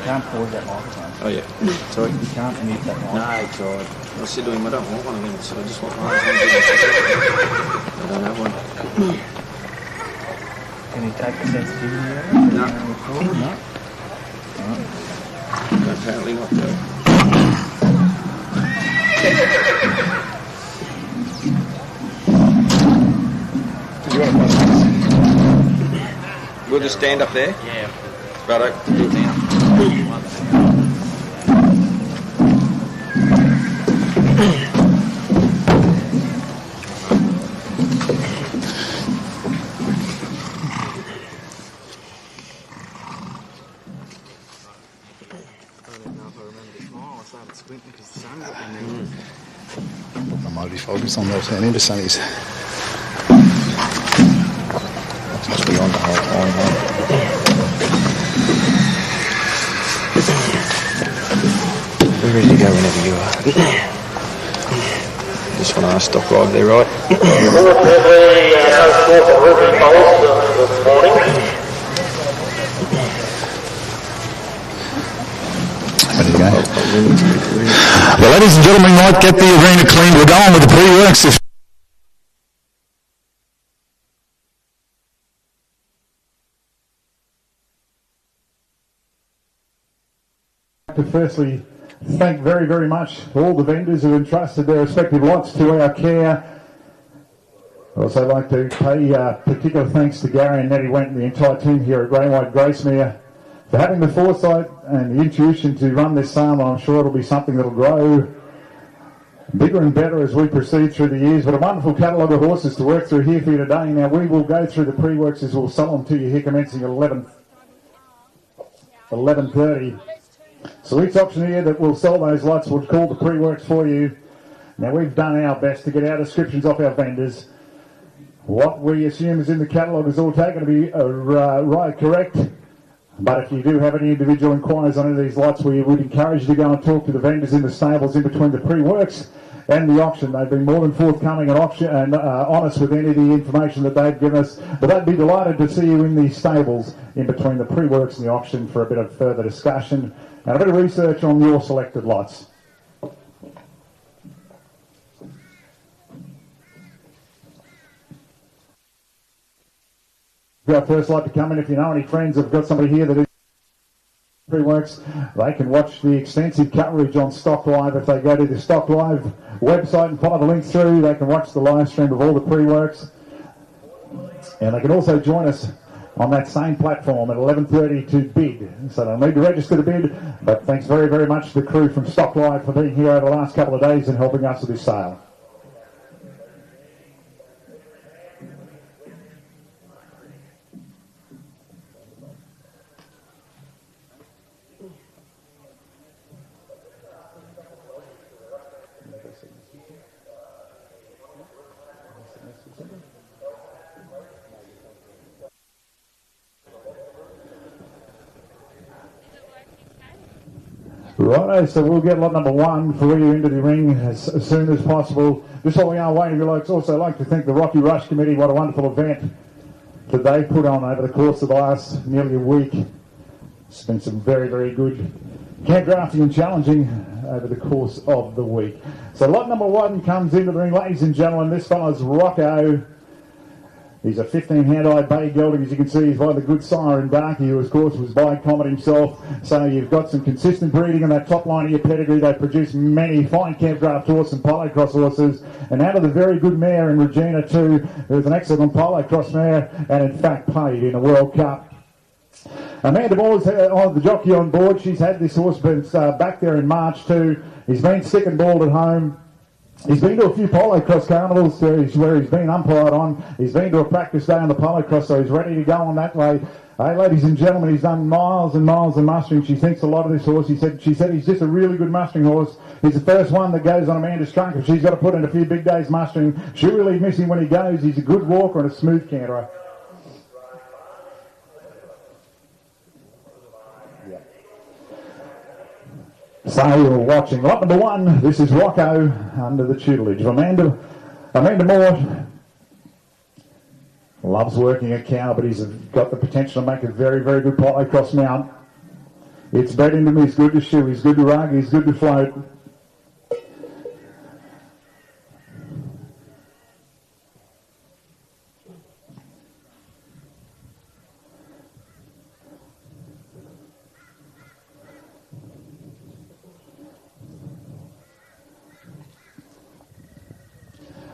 can't pause that microphone. Oh, yeah. Sorry? You can't mute that microphone. No, it's all right. I said to him, I don't want one of them, so I just want one of them. I don't have one. Can you take the sensitivity out? No. No? No, apparently not, though. We'll just stand up there? Yeah. Righto. Do it now. I might be focused on those into sunnies. Must be on the whole time, We're ready to go whenever you are. Just want to stop right there, right? Ready to go. Well, ladies and gentlemen, we might get the arena cleaned. We're going with the pre-works. To firstly thank very, very much all the vendors who entrusted their respective lots to our care. I'd also like to pay particular thanks to Gary and Nettie Went and the entire team here at Gracemere for having the foresight and the intuition to run this sale. I'm sure it'll be something that'll grow bigger and better as we proceed through the years. But a wonderful catalogue of horses to work through here for you today. Now we will go through the pre-works as we'll sell them to you here commencing at 11:30. So each auctioneer that will sell those lots will call the pre-works for you. Now we've done our best to get our descriptions off our vendors. What we assume is in the catalogue is all taken to be right, correct. But if you do have any individual inquiries on any of these lots, we would encourage you to go and talk to the vendors in the stables in between the pre-works and the auction. They've been more than forthcoming and honest with any of the information that they've given us. But they'd be delighted to see you in the stables in between the pre-works and the auction for a bit of further discussion and a bit of research on your selected lots. I'd first like to come in, if you know any friends have got somebody here that is pre-works, they can watch the extensive coverage on Stock Live. If they go to the Stock Live website and follow the link through, they can watch the live stream of all the pre-works. And they can also join us on that same platform at 11:30 to bid. So they'll need to register to bid, but thanks very, very much to the crew from Stock Live for being here over the last couple of days and helping us with this sale. Righto, so we'll get lot number one for you into the ring as soon as possible. Just while we are waiting, we'd also like to thank the Rocky Rush Committee. What a wonderful event that they put on over the course of the last nearly a week. It's been some very, very good camp drafting and challenging over the course of the week. So lot number one comes into the ring, ladies and gentlemen. This fellow's Rocco. He's a 15-hand-eye bay gelding, as you can see. He's by the good sire in Darky, who, of course, was by Comet himself. So you've got some consistent breeding in that top line of your pedigree. They produce many fine camp draft horses and polo cross horses. And out of the very good mare in Regina, too, there's an excellent polo cross mare, and in fact paid in a World Cup. Amanda Moore's the jockey on board. She's had this horse back there in March, too. He's been sick and bald at home. He's been to a few polo cross carnivals where he's been umpired on. He's been to a practice day on the polo cross, so he's ready to go on that way. Hey, ladies and gentlemen, he's done miles and miles of mustering. She thinks a lot of this horse. She said he's just a really good mustering horse. He's the first one that goes on Amanda's trunk. If she's got to put in a few big days mustering, she'll really miss him when he goes. He's a good walker and a smooth canterer. So you're watching lot number one. This is Rocco under the tutelage of Amanda Moore. Loves working a cow, but he's got the potential to make a very, very good polo cross mount. It's bred into him. He's good to shoe. He's good to rug. He's good to float.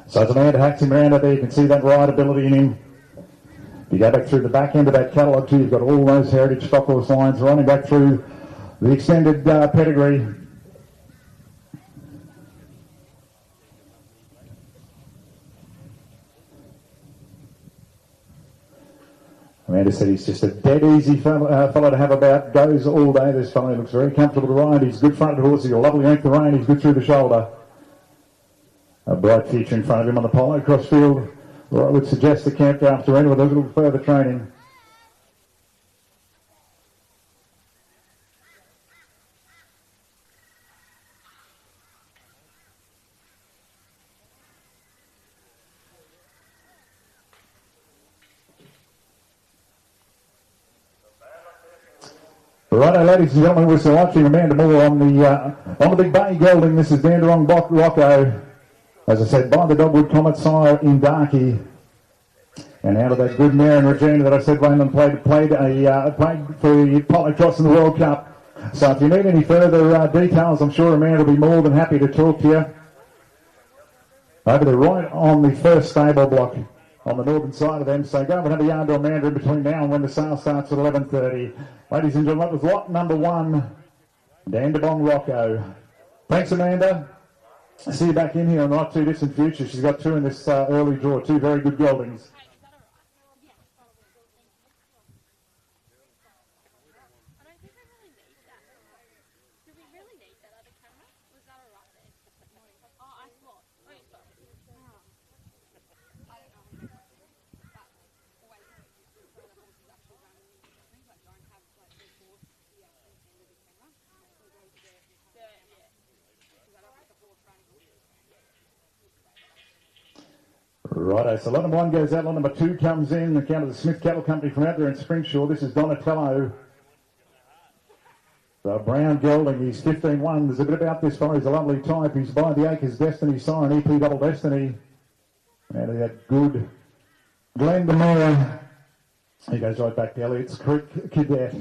So it's a man that hacks him around out there. You can see that rideability in him. You go back through the back end of that catalogue too, you've got all those heritage stock horse lines running back through the extended pedigree. Amanda said he's just a dead easy fellow to have about. Goes all day, this fellow. He looks very comfortable to ride. He's good fronted horse. He's got a lovely length of rein. He's good through the shoulder. A bright future in front of him on the polo cross field. Well, I would suggest the camp after end with a little further training. Righto, ladies and gentlemen, we're still watching Amanda Moore on the Big Bay Gelding. This is Danderong Rocco. As I said, by the Dogwood Comet sire in Darky. And out of that good mare in Regina that I said Raymond played for the Polo Cross in the World Cup. So if you need any further details, I'm sure Amanda will be more than happy to talk to you. Over there, right on the first stable block on the northern side of them. So go over and have a yard to Amanda in between now and when the sale starts at 11:30. Ladies and gentlemen, that was lot number 1, Danderong Rocco. Thanks, Amanda. See you back in here in the not too distant future. She's got 2 in this early draw, 2 very good geldings. Righto, so lot number 1 goes out, lot number 2 comes in, the count of the Smith Cattle Company from out there in Springshaw. This is Donatello. The brown gelding, he's 15-1. There's a bit about this fellow, he's a lovely type. He's by the Acres Destiny Siren, EP Double Destiny. And that good Glenn Demore. He goes right back to Elliott's Creek Cadet.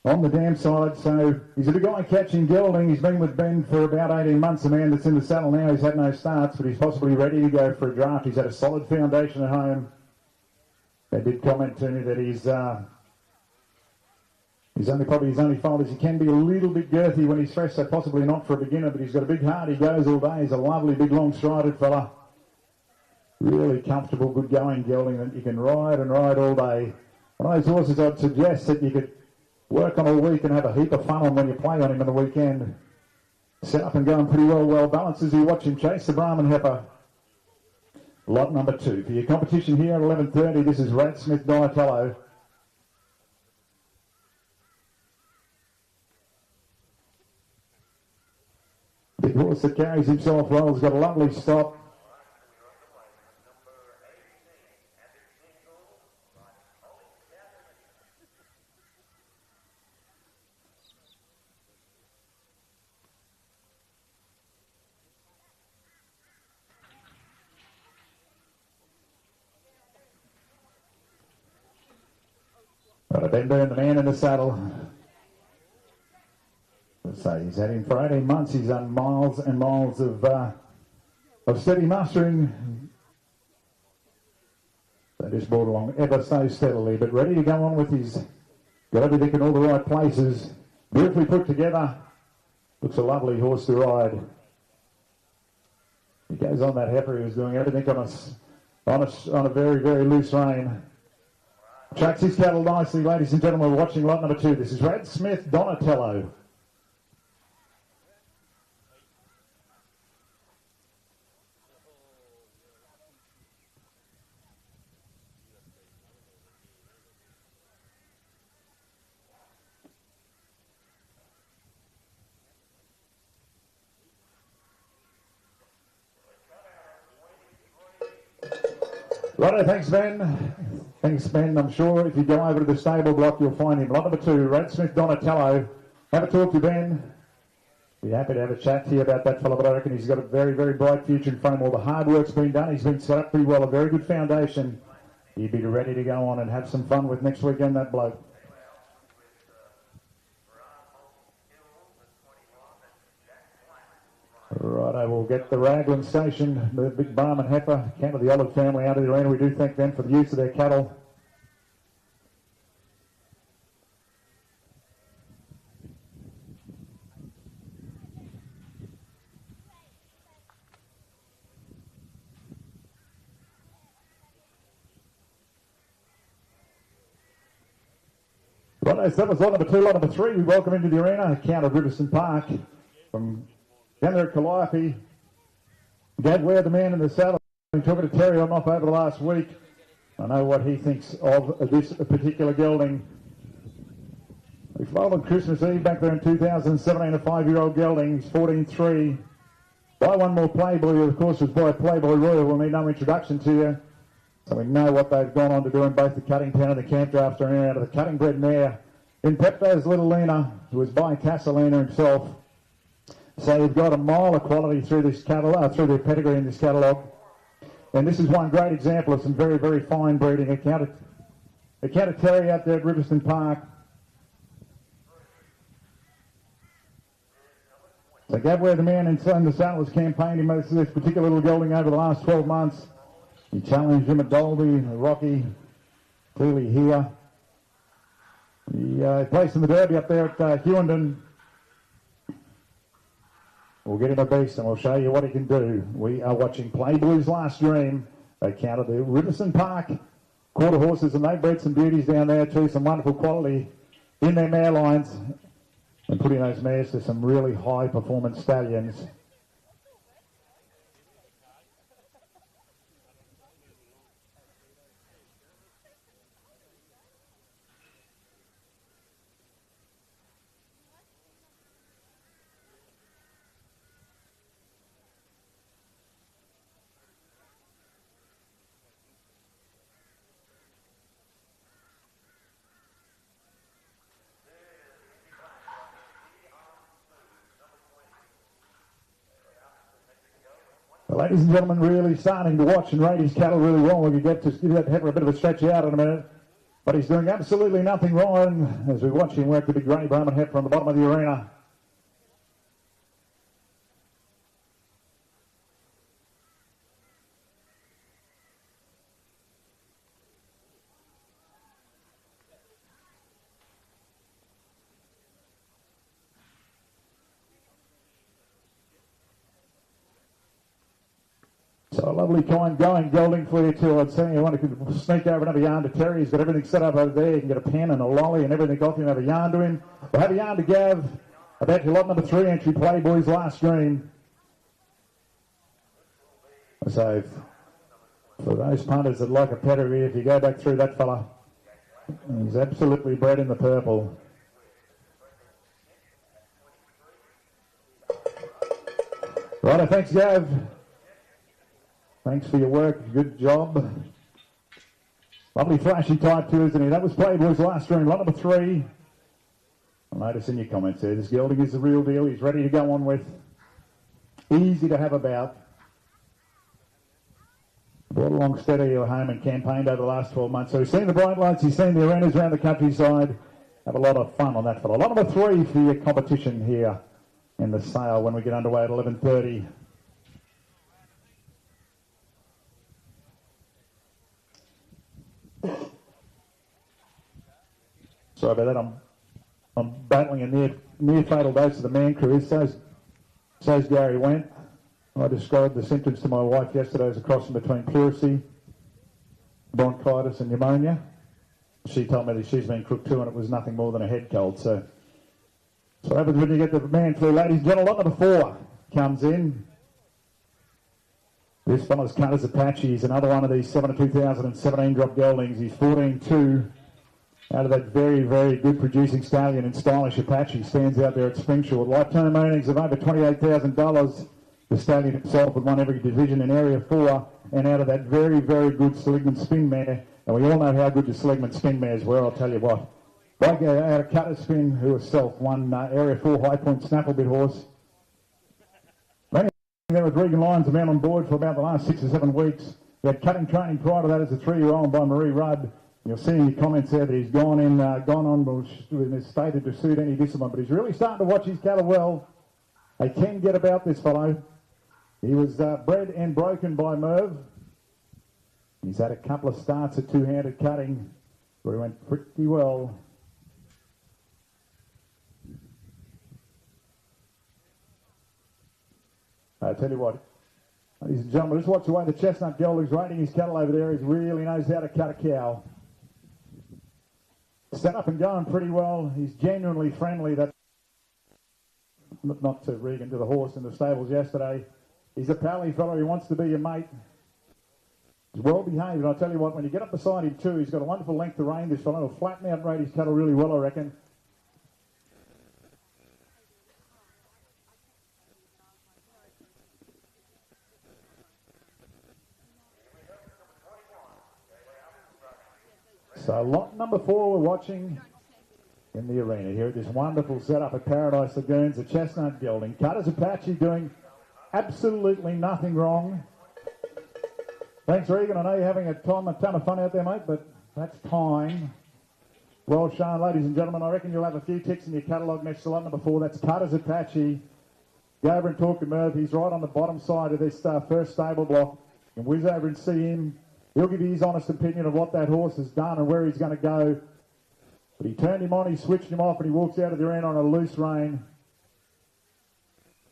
On the dam side, so he's a big guy catching gelding. He's been with Ben for about 18 months. A man that's in the saddle now. He's had no starts, but he's possibly ready to go for a draft. He's had a solid foundation at home. They did comment to me that his only fault is he can be a little bit girthy when he's fresh, so possibly not for a beginner, but he's got a big heart. He goes all day. He's a lovely, big, long-strided fella. Really comfortable, good going gelding that you can ride and ride all day. One of those horses I'd suggest that you could work on all week and have a heap of fun on when you play on him on the weekend. Set up and going pretty well balanced as you watch him chase the Brahman heifer. Lot number 2. For your competition here at 11:30, this is Gracemere Donatello. Big horse that carries himself well. He's got a lovely stop. Ben Byrne, the man in the saddle. So he's had him for 18 months. He's done miles and miles of steady mustering. They just brought along ever so steadily, but ready to go on with his, got everything in all the right places. Beautifully put together. Looks a lovely horse to ride. He goes on that heifer. He was doing everything on a very, very loose rein. Tracks his cattle nicely, ladies and gentlemen. We're watching lot number 2. This is Gracemere Donatello. Righto, thanks Ben. Thanks, Ben. I'm sure if you go over to the stable block, you'll find him. Lot number 2, Red Smith Donatello. Have a talk to Ben. Be happy to have a chat to you about that fella, but I reckon he's got a very, very bright future in front of him. All the hard work's been done. He's been set up pretty well, a very good foundation. He'd be ready to go on and have some fun with next weekend, that bloke. Right, I will get the Raglan station, the big Barman heifer, count of the Olive family out of the arena. We do thank them for the use of their cattle. Right, so that was lot number 2. Lot number 3, we welcome into the arena, count of Riverstone Park from down there at Calliope. Gav Ware, the man in the saddle, been talking to Terry on off over the last week. I know what he thinks of this particular gelding. We followed on Christmas Eve back there in 2017, a 5-year-old gelding. He's 14.3. By One More Playboy, who of course was by Playboy Royal, will need no introduction to you. So we know what they've gone on to do in both the cutting pen and the camp draft arena out of the cutting bred mare. In Pepto's Little Lena, who was by Casalina himself. So you've got a mile of quality through this catalogue, through their pedigree in this catalogue. And this is one great example of some very, very fine breeding. A count of Terry out there at Riverstone Park. So Gabware, the man in the saddle, has campaigned him this particular little gelding over the last 12 months. He challenged him at Dolby, Rocky, clearly here. He placed in the Derby up there at Hewenden. We'll get him a beast and we'll show you what he can do. We are watching Playboy's Last Dream. They counted the Riverstone Park quarter horses, and they bred some beauties down there too, some wonderful quality in their mare lines, and putting those mares to some really high performance stallions. Ladies and gentlemen, really starting to watch and rate his cattle really well. We could get to give that heifer a bit of a stretch out in a minute. But he's doing absolutely nothing wrong as we watch him work the big grey Brahman heifer on the bottom of the arena. So a lovely kind going gelding for you too. I'd say you want to sneak over and have a yarn to Terry. He's got everything set up over there. You can get a pen and a lolly and everything off him, have a yarn to him. We'll have a yarn to Gav about your lot number 3 entry, Playboy's Last Dream. So for those punters that like a pedigree, if you go back through that fella, he's absolutely bred in the purple. Righto, thanks Gav. Thanks for your work. Good job. Lovely flashy type too, isn't he? That was Playboy's Last Dream. Lot number 3. I'll notice in your comments there, this gelding is the real deal. He's ready to go on with. Easy to have about. Brought along steady at home and campaigned over the last 12 months. So he's seen the bright lights. He's seen the arenas around the countryside. Have a lot of fun on that fella. Lot number 3 for your competition here in the sale when we get underway at 11:30. Sorry about that. I'm battling a near fatal dose of the man cruise. So's Gary Went. I described the symptoms to my wife yesterday as a crossing between pleurisy, bronchitis and pneumonia. She told me that she's been crook too and it was nothing more than a head cold. So what happens when you get the man flu, ladies and gentlemen. Lot number 4 comes in. This fella's cut as Apache. He's another one of these 2017 drop geldings. He's 14.2. Out of that very, very good producing stallion and stylish Apache, stands out there at Springshore. Lifetime earnings of over $28,000. The stallion himself had won every division in Area 4, and out of that very, very good Seligman spin mare, And we all know how good the Seligman spin mares were, I'll tell you what. Like out of Cutter Spin, who herself won Area 4 High Point Snafflebit horse. Running there with Regan Lyons, the man on board for about the last 6 or 7 weeks. We had cutting training prior to that as a 3-year-old by Marie Rudd. You'll see in your comments there that he's gone on with his stated to suit any discipline, but he's really starting to watch his cattle well. They can get about this fellow. He was bred and broken by Merv. He's had a couple of starts at two-handed cutting where he went pretty well. I tell you what, ladies and gentlemen, just watch the way the chestnut gelding's rating his cattle over there. He really knows how to cut a cow. Set up and going pretty well. He's genuinely friendly. That's not to Regan, to the horse in the stables yesterday. He's a pally fellow. He wants to be your mate. He's well behaved. And I'll tell you what, when you get up beside him too, he's got a wonderful length of rein. This fellow will flatten out and rate his cattle really well, I reckon. So lot number 4 we're watching in the arena here at this wonderful setup at Paradise Lagoons, the chestnut gelding. Cutter's Apache doing absolutely nothing wrong. Thanks, Regan. I know you're having a ton of fun out there, mate, but that's time. Well shown, ladies and gentlemen. I reckon you'll have a few ticks in your catalogue next to lot number 4. That's Cutter's Apache. Go over and talk to Merv. He's right on the bottom side of this first stable block. You can whiz over and see him. He'll give you his honest opinion of what that horse has done and where he's going to go. But he turned him on, he switched him off, and he walks out of the arena on a loose rein.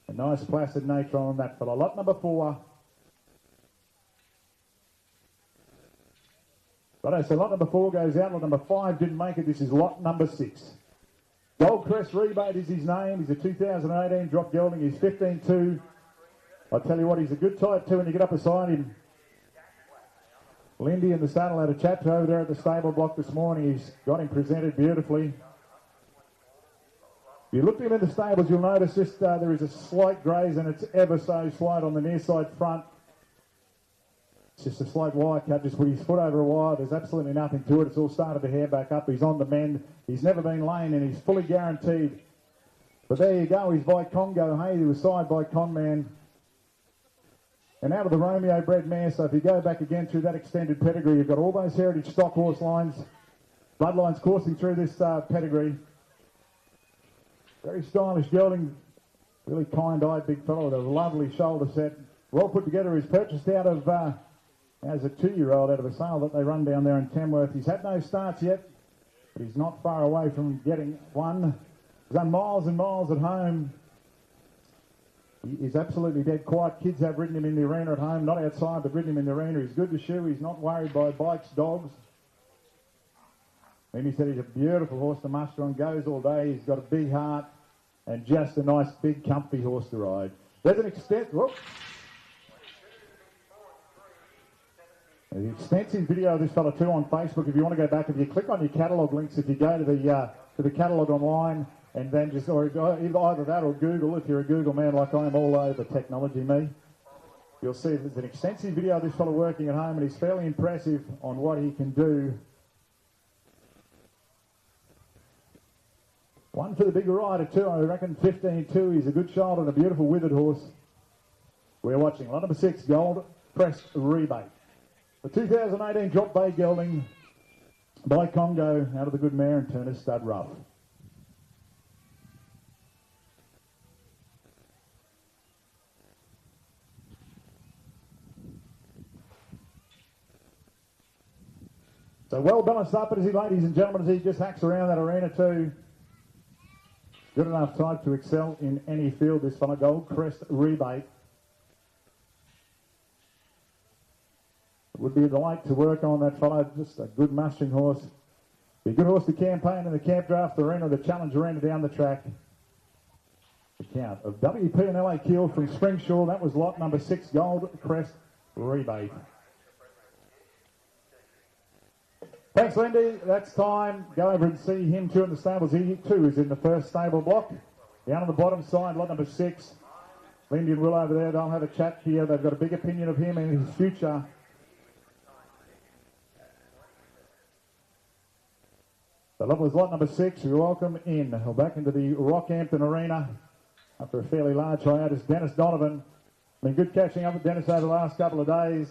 A nice placid nature on that fellow. Lot number 4. Righto, so lot number 4 goes out. Lot number 5 didn't make it. This is lot number 6. Goldcrest Rebate is his name. He's a 2018 drop gelding. He's 15-2. I'll tell you what, he's a good type too when you get up beside him. Lindy and the saddle had a chat to over there at the stable block this morning. He's got him presented beautifully. If you look at him in the stables, you'll notice just there is a slight graze, and it's ever so slight on the near side front. It's just a slight wire cut, just put his foot over a wire. There's absolutely nothing to it. It's all started to hair back up. He's on the mend. He's never been lame, and he's fully guaranteed. But there you go. He's by Congo. Hey, he was side by Conman. And out of the Romeo bred mare, so if you go back again through that extended pedigree, you've got all those heritage stock horse lines, bloodlines coursing through this pedigree. Very stylish gelding, really kind-eyed big fellow with a lovely shoulder set. Well put together. He's purchased out of, as a 2-year-old out of a sale that they run down there in Tamworth. He's had no starts yet, but he's not far away from getting one. He's done miles and miles at home. He's absolutely dead quiet. Kids have ridden him in the arena at home, not outside, but ridden him in the arena. He's good to shoe. He's not worried by bikes, dogs. And he said he's a beautiful horse to muster on, goes all day. He's got a big heart and just a nice, big, comfy horse to ride. There's an extensive video of this fella too on Facebook. If you want to go back, if you click on your catalogue links, if you go to the catalogue online, and then just, or either that or Google, if you're a Google man like I am, all over technology, me. You'll see there's an extensive video of this fellow working at home, and he's fairly impressive on what he can do. One for the bigger rider too, I reckon 15-2. He's a good shoulder and a beautiful withered horse. We're watching lot number 6, Gold Crest Rebate. The 2018 drop bay gelding by Congo out of the good mare and Turner Stud Rough. So well balanced up, ladies and gentlemen, as he just hacks around that arena too. Good enough type to excel in any field, this fellow, Gold Crest Rebate. It would be a delight to work on that fellow, just a good mustering horse. Be a good horse to campaign in the camp draft arena, the challenge arena down the track. The count of WP and LA Keel from Springshaw, that was lot number 6, Gold Crest Rebate. Thanks, Lindy. That's time. Go over and see him too in the stables. He too is in the first stable block. Down on the bottom side, lot number 6. Lindy and Will over there, they'll have a chat here. They've got a big opinion of him and his future. The level is lot number 6. We welcome in, back into the Rockhampton Arena after a fairly large hiatus, Dennis Donovan. Been good catching up with Dennis over the last couple of days.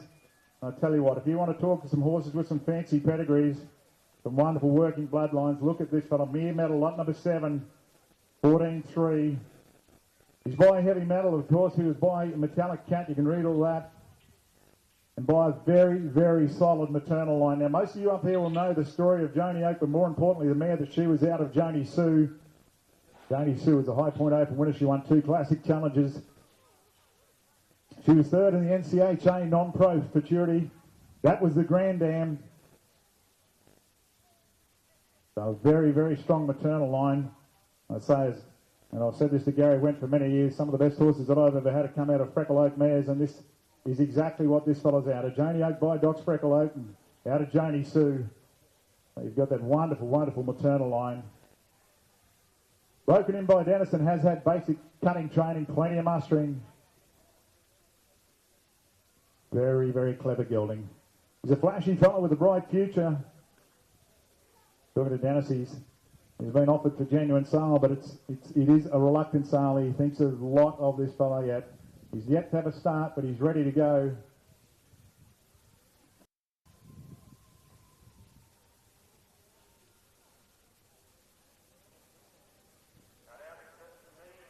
I'll tell you what, if you want to talk to some horses with some fancy pedigrees, some wonderful working bloodlines, look at this fellow, Mere Metal, lot number 7, 14-3. He's by Heavy Metal, of course. He was by Metallic Cat. You can read all that. And by a very, very solid maternal line. Now, most of you up here will know the story of Joni Oak, but more importantly, the mare that she was out of, Joni Sue. Joni Sue was a High Point Open winner. She won 2 classic challenges. She was 3rd in the NCHA non-pro futurity. That was the Grand Dam. So a very, very strong maternal line. I say, and I've said this to Gary Went for many years, some of the best horses that I've ever had have come out of Freckle Oak mares, and this is exactly what this fella's out of. Joni Oak by Doc's Freckle Oak and out of Joni Sue. So you've got that wonderful, wonderful maternal line. Broken in by Dennison, has had basic cutting training, plenty of mustering. Very, very clever gelding. He's a flashy fellow with a bright future. Talking to Dennis, he's been offered for genuine sale, but it is a reluctant sale. He thinks there's a lot of this fellow yet. He's yet to have a start, but he's ready to go.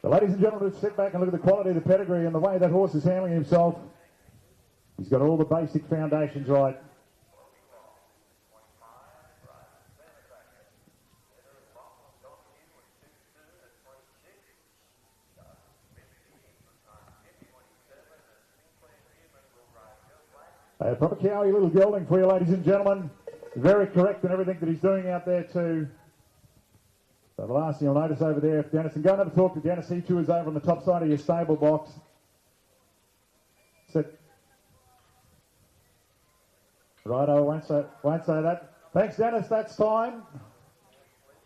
So ladies and gentlemen, let's sit back and look at the quality of the pedigree and the way that horse is handling himself. He's got all the basic foundations right. A proper cowy little gelding for you, ladies and gentlemen. Very correct in everything that he's doing out there too. So the last thing you'll notice over there, if Dennis, and go and have a talk to Dennis, he too is over on the top side of your stable box. Sit. Righto, won't say that. Thanks, Dennis, that's time.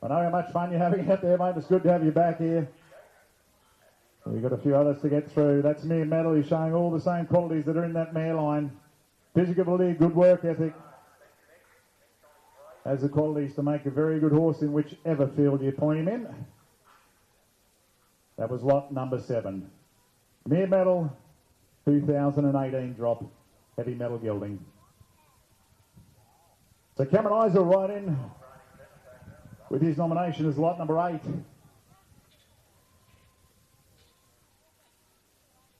I know how much fun you're having out there, mate. It's good to have you back here. We've got a few others to get through. That's Mere Metal. He's showing all the same qualities that are in that mare line. Physical ability, good work ethic. Has the qualities to make a very good horse in whichever field you point him in. That was lot number 7. Mere Metal, 2018 drop. Heavy Metal gelding. So Cameron Isa right in with his nomination as lot number 8.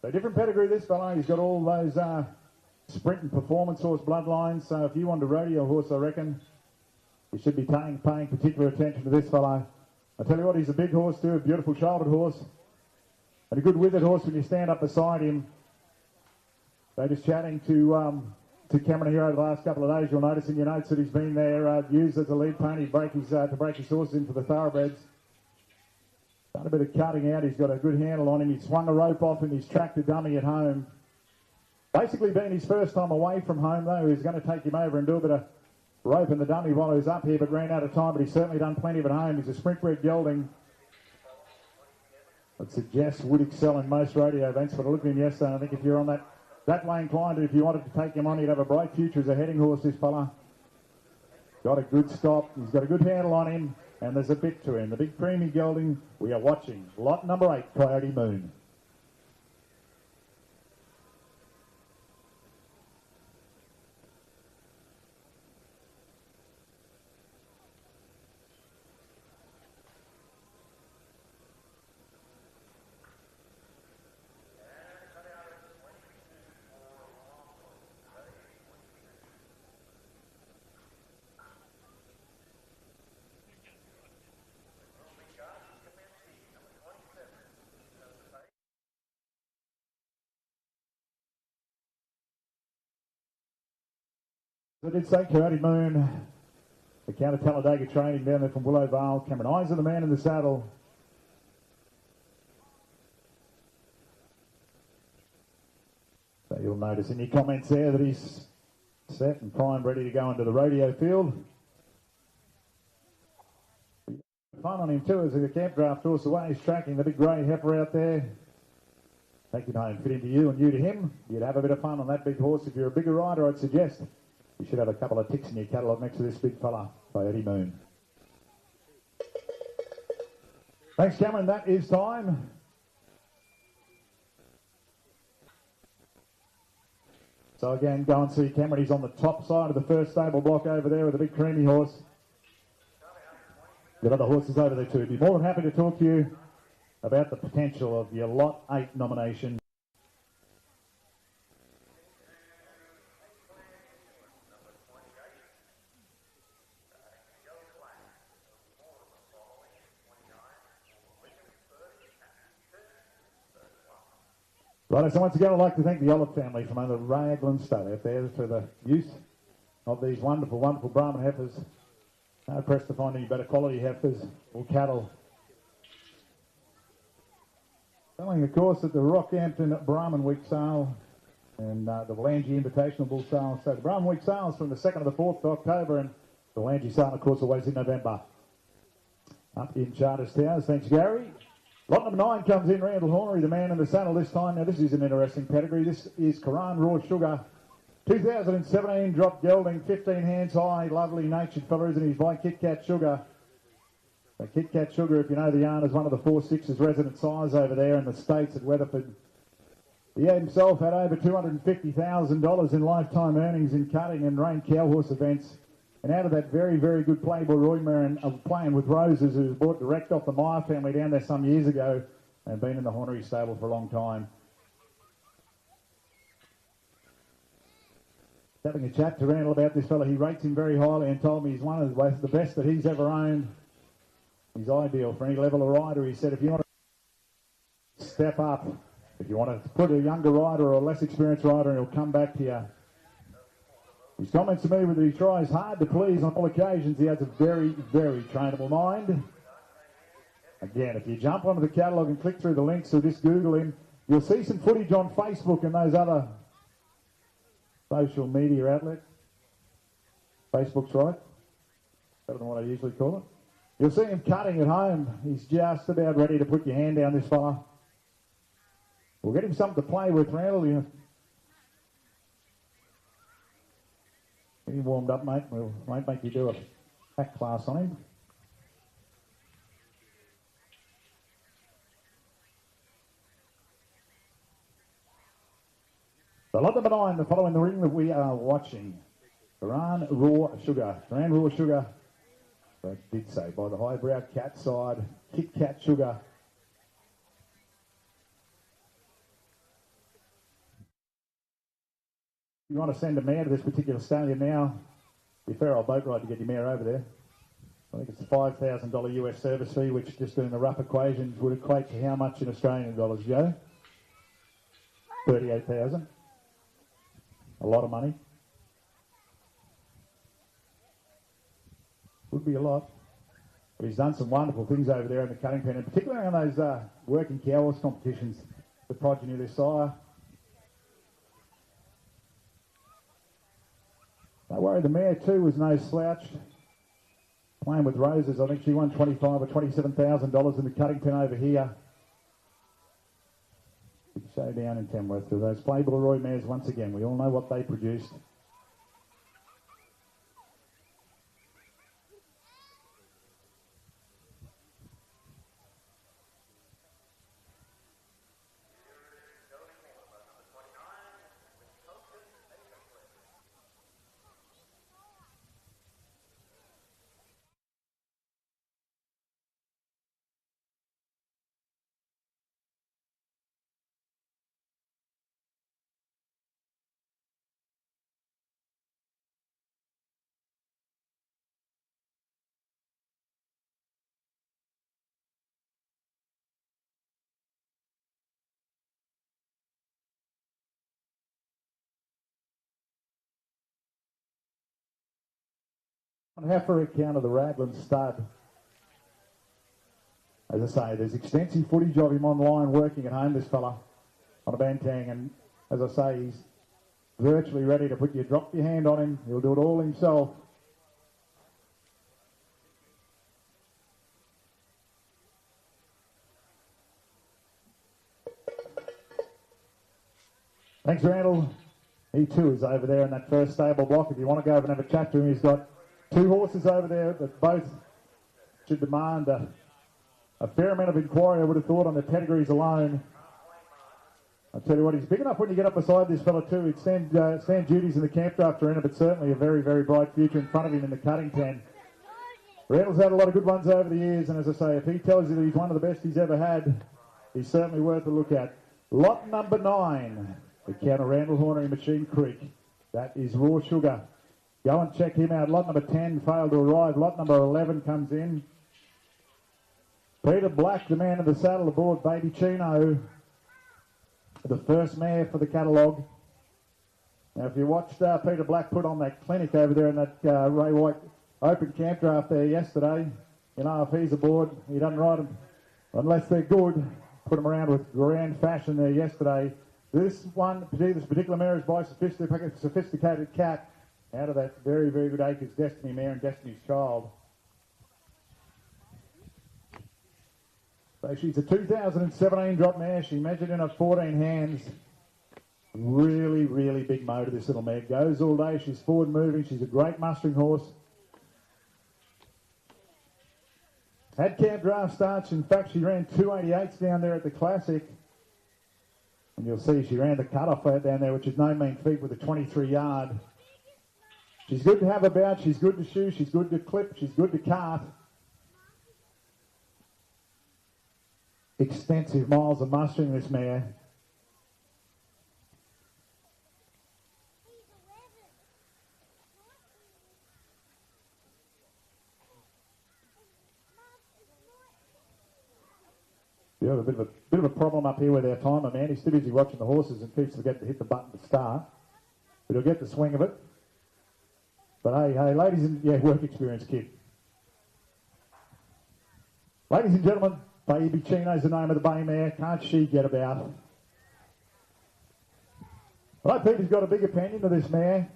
So different pedigree this fellow. He's got all those sprint and performance horse bloodlines. So if you want a rodeo horse, I reckon you should be paying particular attention to this fellow. I tell you what, he's a big horse too, a beautiful shouldered horse. And a good withered horse when you stand up beside him. So just chatting to Cameron here over the last couple of days, you'll notice in your notes that he's been there used as a lead pony to break his horses in for the thoroughbreds. Done a bit of cutting out. He's got a good handle on him. He swung a rope off in his tractor dummy at home. Basically being his first time away from home though, he's going to take him over and do a bit of rope in the dummy while he was up here, but ran out of time, but he's certainly done plenty of it at home. He's a sprint bred gelding. I'd suggest would excel in most rodeo events, but I looked at him yesterday and I think if you're on that way inclined, if you wanted to take him on, he'd have a bright future as a heading horse, this fella. Got a good stop. He's got a good handle on him. And there's a bit to him. The big creamy gelding we are watching. Lot number 8, Coyote Moon. I did say Coyote Moon, the Count of Talladega training down there from Willow Vale. Cameron Isa, the man in the saddle. So you'll notice in your comments there that he's set and primed, ready to go into the rodeo field. Fun on him too as the camp draft horse away. He's tracking the big grey heifer out there. Take him home, fit into you and you to him. You'd have a bit of fun on that big horse. If you're a bigger rider, I'd suggest you should have a couple of ticks in your catalogue next to this big fella, Coyote Moon. Thanks, Cameron. That is time. So again, go and see Cameron. He's on the top side of the first stable block over there with a big creamy horse. Got other horses over there too. Be more than happy to talk to you about the potential of your Lot 8 nomination. Right, so once again I'd like to thank the Olive family from under Raglan Stud out there for the use of these wonderful, wonderful Brahman heifers. No press to find any better quality heifers or cattle. Selling, of course, at the Rockhampton Brahman Week sale and the Valangie Invitational Bull sale. So the Brahman Week sale is from the 2nd to the 4th of October, and the Valangie sale, of course, always in November. Up in Charters Towers. Thanks, Gary. Lot number 9 comes in, Randall Hornery, the man in the saddle this time. Now, this is an interesting pedigree. This is Karan Raw Sugar. 2017 drop gelding, 15 hands high, lovely natured fella, isn't he? He's by Kit Kat Sugar. So Kit Kat Sugar, if you know the yarn, is one of the 4/6's resident size over there in the States at Weatherford. He himself had over $250,000 in lifetime earnings in cutting and reigned cow horse events. And out of that very, very good Playboy Roy of playing with Roses, who was bought direct off the Meyer family down there some years ago and been in the Hornery stable for a long time. Having a chat to Randall about this fella, he rates him very highly and told me he's one of the best that he's ever owned. He's ideal for any level of rider. He said if you want to step up, if you want to put a younger rider or a less experienced rider, he'll come back to you. His comments to me were that he tries hard to please on all occasions. He has a very, very trainable mind. Again, if you jump onto the catalogue and click through the links or just Google him, you'll see some footage on Facebook and those other social media outlets. Facebook's right. Better than what I usually call it. You'll see him cutting at home. He's just about ready to put your hand down, this fella. We'll get him something to play with, Randall. You know. Get him warmed up, mate. We won't make you do a back class on him. So lot number 9, the following the ring that we are watching. Karan Raw Sugar. Karan Raw Sugar. I did say by the highbrow cat side. Kit Kat Sugar. If you want to send a mare to this particular stallion now, be a fair old boat ride to get your mare over there. I think it's a $5,000 US service fee, which just doing the rough equations would equate to how much in Australian dollars, Joe? 38,000. A lot of money. Would be a lot. But he's done some wonderful things over there in the cutting pen, and particularly on those working cow horse competitions, the progeny of their sire. Don't worry, the mare too was no slouch. Playing with Roses, I think she won $25,000 or $27,000 in the cutting pen over here. Big showdown in Tamworth. To those Playboy Roy mares once again. We all know what they produced. On heifer account of the Raglan Stud. As I say, there's extensive footage of him online working at home, this fella, on a bantang, and as I say, he's virtually ready to drop your hand on him. He'll do it all himself. Thanks, Randall. He too is over there in that first stable block. If you want to go over and have a chat to him, he's got 2 horses over there that both should demand a a fair amount of inquiry, I would have thought, on the pedigrees alone. I'll tell you what, he's big enough when you get up beside this fella too. He'd stand duties in the camp draft arena, but certainly a very, very bright future in front of him in the cutting pen. Randall's had a lot of good ones over the years, and as I say, if he tells you that he's one of the best he's ever had, he's certainly worth a look at. Lot number 9, the Counter Randall Hornery Machine Creek. That is Raw Sugar. Go and check him out. Lot number 10 failed to arrive. Lot number 11 comes in. Peter Black, the man in the saddle aboard Baby Chino, the first mare for the catalogue. Now, if you watched Peter Black put on that clinic over there in that Ray White open camp draft there yesterday, you know, if he's aboard, he doesn't ride them unless they're good. Put them around with grand fashion there yesterday. This particular mare is by a sophisticated cat out of that very, very good Acres Destiny mare and Destiny's Child. So she's a 2017 drop mare. She measured in at 14 hands. Really, really big motor, this little mare. Goes all day. She's forward moving. She's a great mustering horse. Had camp draft starts. In fact, she ran 288s down there at the Classic. And you'll see she ran the cutoff out down there, which is no mean feat with a 23-yard. She's good to have about. She's good to shoe. She's good to clip. She's good to cart. Extensive miles of mustering, this mare. We have a bit of a problem up here with our timer, man. He's too busy watching the horses and keeps forgetting to hit the button to start. But he'll get the swing of it. But hey, ladies and... Yeah, work experience, kid. Ladies and gentlemen, Baby Chino's the name of the bay mare. Can't she get about? Well, I think Peter's got a big opinion of this mare.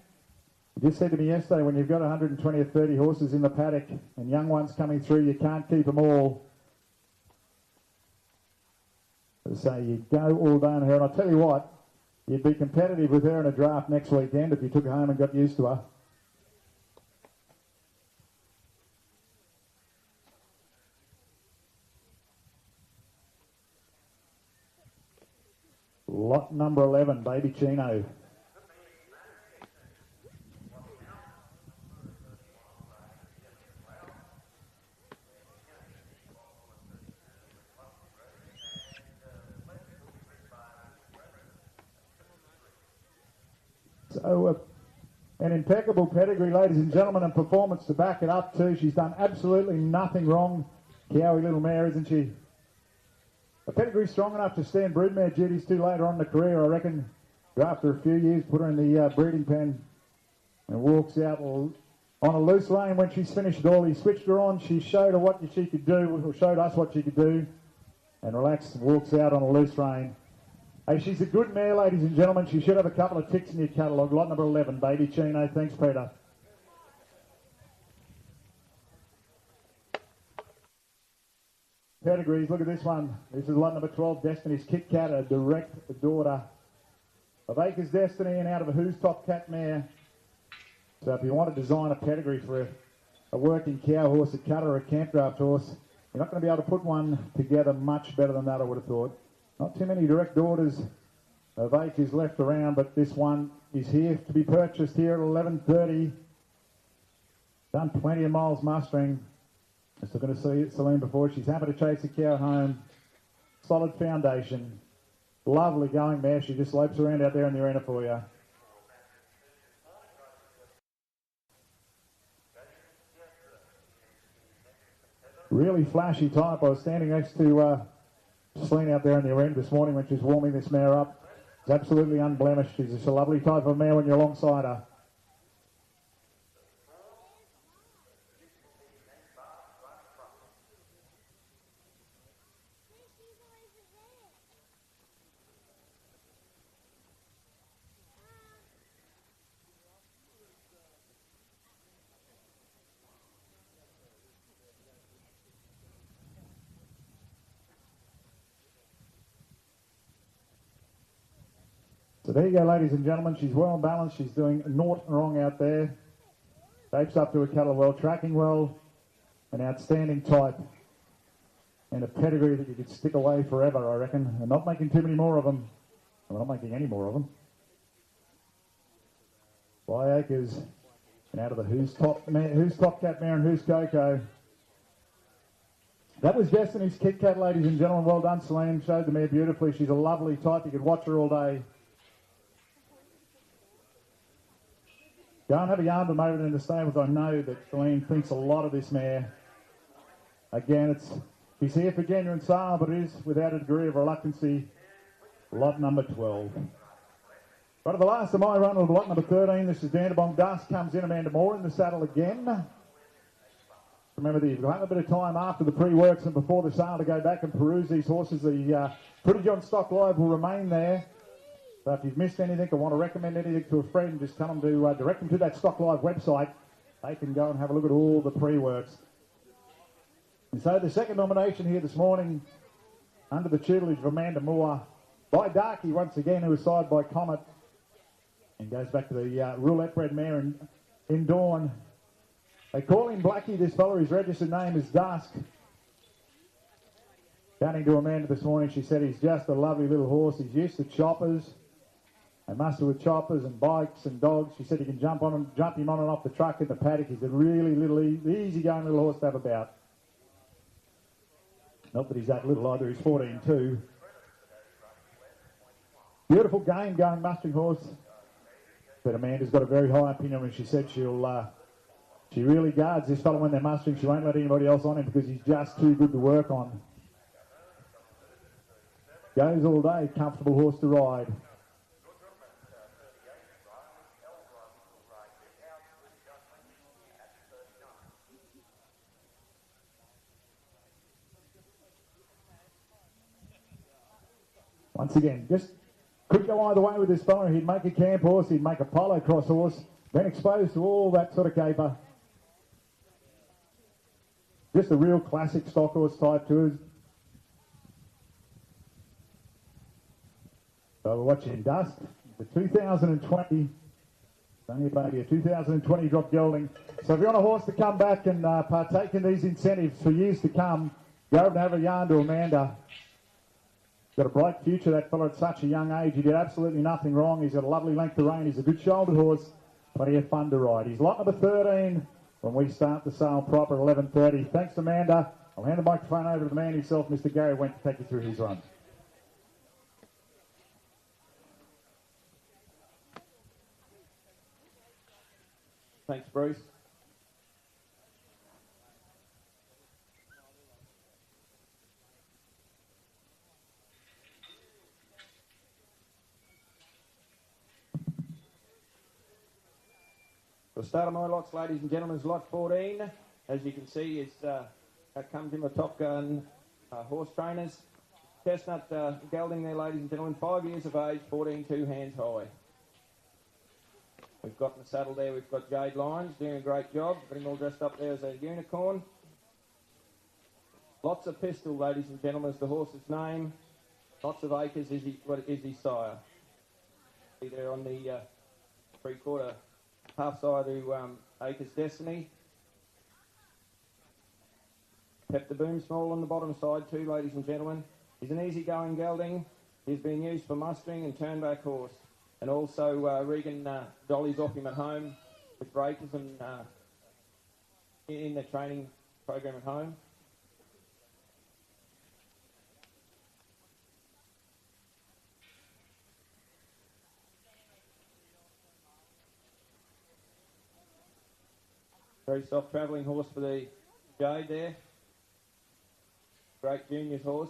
He just said to me yesterday, when you've got 120 or 30 horses in the paddock and young ones coming through, you can't keep them all. So you go all day on her, and I'll tell you what, you'd be competitive with her in a draft next weekend if you took her home and got used to her. Lot number 11, Baby Chino. So, an impeccable pedigree, ladies and gentlemen, and performance to back it up too. She's done absolutely nothing wrong. Cowie little mare, isn't she? A pedigree strong enough to stand broodmare duties too later on in the career, I reckon. After a few years, put her in the breeding pen and walks out on a loose rein when she's finished it all. He switched her on. She showed her what she could do, or showed us what she could do, and relaxed and walks out on a loose rein. Hey, she's a good mare, ladies and gentlemen. She should have a couple of ticks in your catalogue. Lot number 11, Baby Chino. Thanks, Peter. Pedigrees, look at this one. This is lot number 12, Destiny's Kit Kat, a direct daughter of Acres Destiny and out of a Who's Top Cat mare. So if you want to design a pedigree for a working cow horse, a cutter, or a camp draft horse, you're not going to be able to put one together much better than that, I would have thought. Not too many direct daughters of Acres left around, but this one is here to be purchased here at 11:30. Done plenty of miles mustering. Still going to see Celine before. She's happy to chase the cow home. Solid foundation. Lovely going mare. She just lopes around out there in the arena for you. Really flashy type. I was standing next to Celine out there in the arena this morning when she was warming this mare up. It's absolutely unblemished. She's just a lovely type of mare when you're alongside her. So there you go, ladies and gentlemen. She's well balanced. She's doing naught wrong out there. Shapes up to a cattle well, tracking well, an outstanding type. and a pedigree that you could stick away forever, I reckon. And not making too many more of them. We're not making any more of them. By Acres, and out of the Who's Top Cat Mare and Who's Coco. That was Destiny's Kit Kat, ladies and gentlemen. Well done, Celine. Showed the mare beautifully. She's a lovely type. You could watch her all day. Go and have a yarn with them over in the stables. I know that Celine thinks a lot of this mare. Again, she's here for genuine sale, but it is without a degree of reluctancy. Lot number 12. Right at the last of my run with lot number 13, this is Dandabong Dust. Comes in Amanda Moore in the saddle again. Remember that you've got a bit of time after the pre-works and before the sale to go back and peruse these horses. The footage on Stock Live will remain there. So if you've missed anything or want to recommend anything to a friend, just tell them to direct them to that Stock Live website. They can go and have a look at all the pre-works. And so the second nomination here this morning, under the tutelage of Amanda Moore, by Darky once again, who was side by Comet, and goes back to the roulette bred mare in Dawn. They call him Blackie, this fella. His registered name is Dusk. Chatting to Amanda this morning, she said he's just a lovely little horse. He's used to choppers. They muster with choppers and bikes and dogs. She said you can jump him on and off the truck in the paddock. He's a really little easy-going little horse to have about. Not that he's that little either. He's 14 too. Beautiful game going mustering horse. But Amanda's got a very high opinion, and she said she really guards this fellow when they're mustering. She won't let anybody else on him because he's just too good to work on. Goes all day, comfortable horse to ride. Once again, just could go either way with this fella. He'd make a camp horse, he'd make a polo cross horse, been exposed to all that sort of caper. Just a real classic stock horse type to us. So we're watching Dust, the 2020, it's only maybe a 2020 drop gelding. So if you want a horse to come back and partake in these incentives for years to come, go over and have a yarn to Amanda. Got a bright future, that fella, at such a young age. He did absolutely nothing wrong. He's got a lovely length of rein. He's a good shouldered horse. Plenty of fun to ride. He's lot number 13 when we start the sale proper at 11:30. Thanks, Amanda. I'll hand the microphone over to the man himself, Mr. Gary Went, to take you through his run. Thanks, Bruce. The start of my lots, ladies and gentlemen, is lot 14. As you can see, that comes in the Top Gun horse trainers. Chestnut gelding there, ladies and gentlemen, 5 years of age, 14 2 hands high. We've got in the saddle there, we've got Jade Lyons doing a great job, got him all dressed up there as a unicorn. Lots of Pistol, ladies and gentlemen, is the horse's name. Lots of Acres is his sire. See there on the three-quarter half side to Acres Destiny. Kept the boom small on the bottom side too, ladies and gentlemen. He's an easy-going gelding. He's been used for mustering and turnback horse. And also Regan dollies off him at home with breakers and in the training program at home. Very soft travelling horse for the Jade there. Great juniors horse.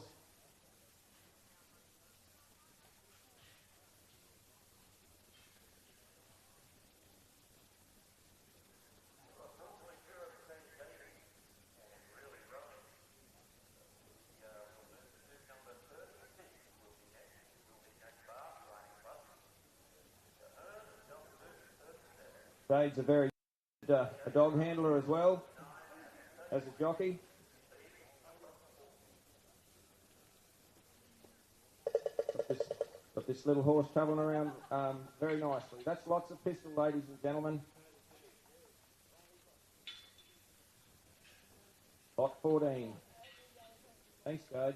Jade's a very good a dog handler as well as a jockey. Got this little horse travelling around very nicely. That's Lots of Pistol, ladies and gentlemen. Lot 14. Thanks, Jade.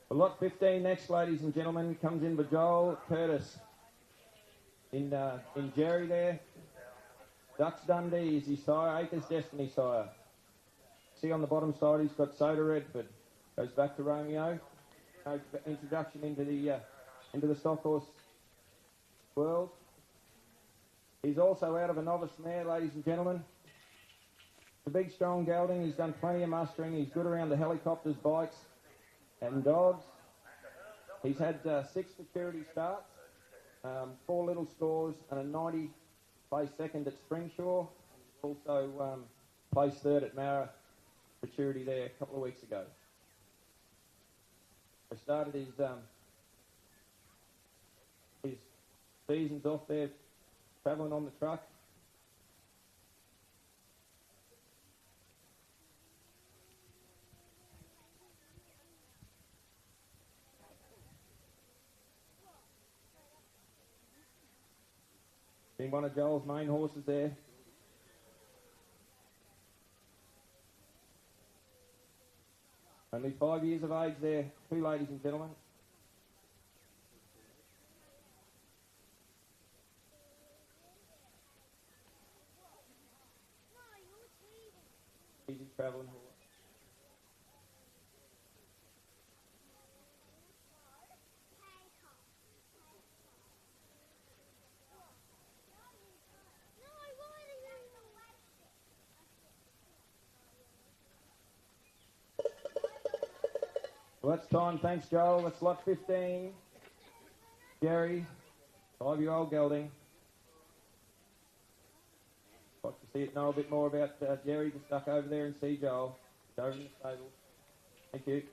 For lot 15 next, ladies and gentlemen, comes in for Joel Curtis. In Jerry there. Ducks Dundee is his sire, Acres Destiny sire. See on the bottom side he's got Soda Redford. Goes back to Romeo. Introduction into the stock horse world. He's also out of a novice mare, ladies and gentlemen. The big strong gelding. He's done plenty of mustering. He's good around the helicopters, bikes and dogs. He's had 6 security starts, 4 little scores and a 90 placed second at Springshaw. Also placed third at Mara Maturity there a couple of weeks ago. I started his seasons off there travelling on the truck. Been one of Joel's main horses there. Only 5 years of age there, too, ladies and gentlemen. Easy travelling horse. Well, that's time. Thanks, Joel. That's lot 15. Jerry, 5-year-old gelding. Like to see it, know a bit more about Jerry. Just duck over there and see Joel. Go over in the stable. Thank you.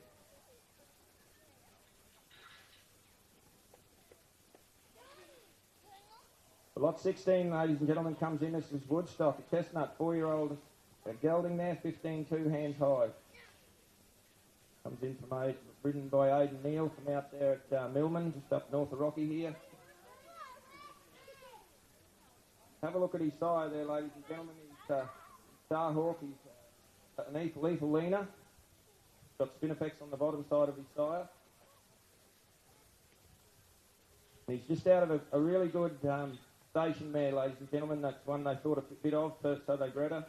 Lot 16, ladies and gentlemen, comes in. This is Woodstock, a chestnut, 4-year-old gelding there, 15, 2 hands high. Comes in from ridden by Aidan Neal from out there at Millman, just up north of Rocky here. Have a look at his sire there, ladies and gentlemen. He's Starhawk. He's an lethal leaner. Got Spinifex on the bottom side of his sire. And he's just out of a really good station mare, ladies and gentlemen. That's one they thought a bit of, so they bred her.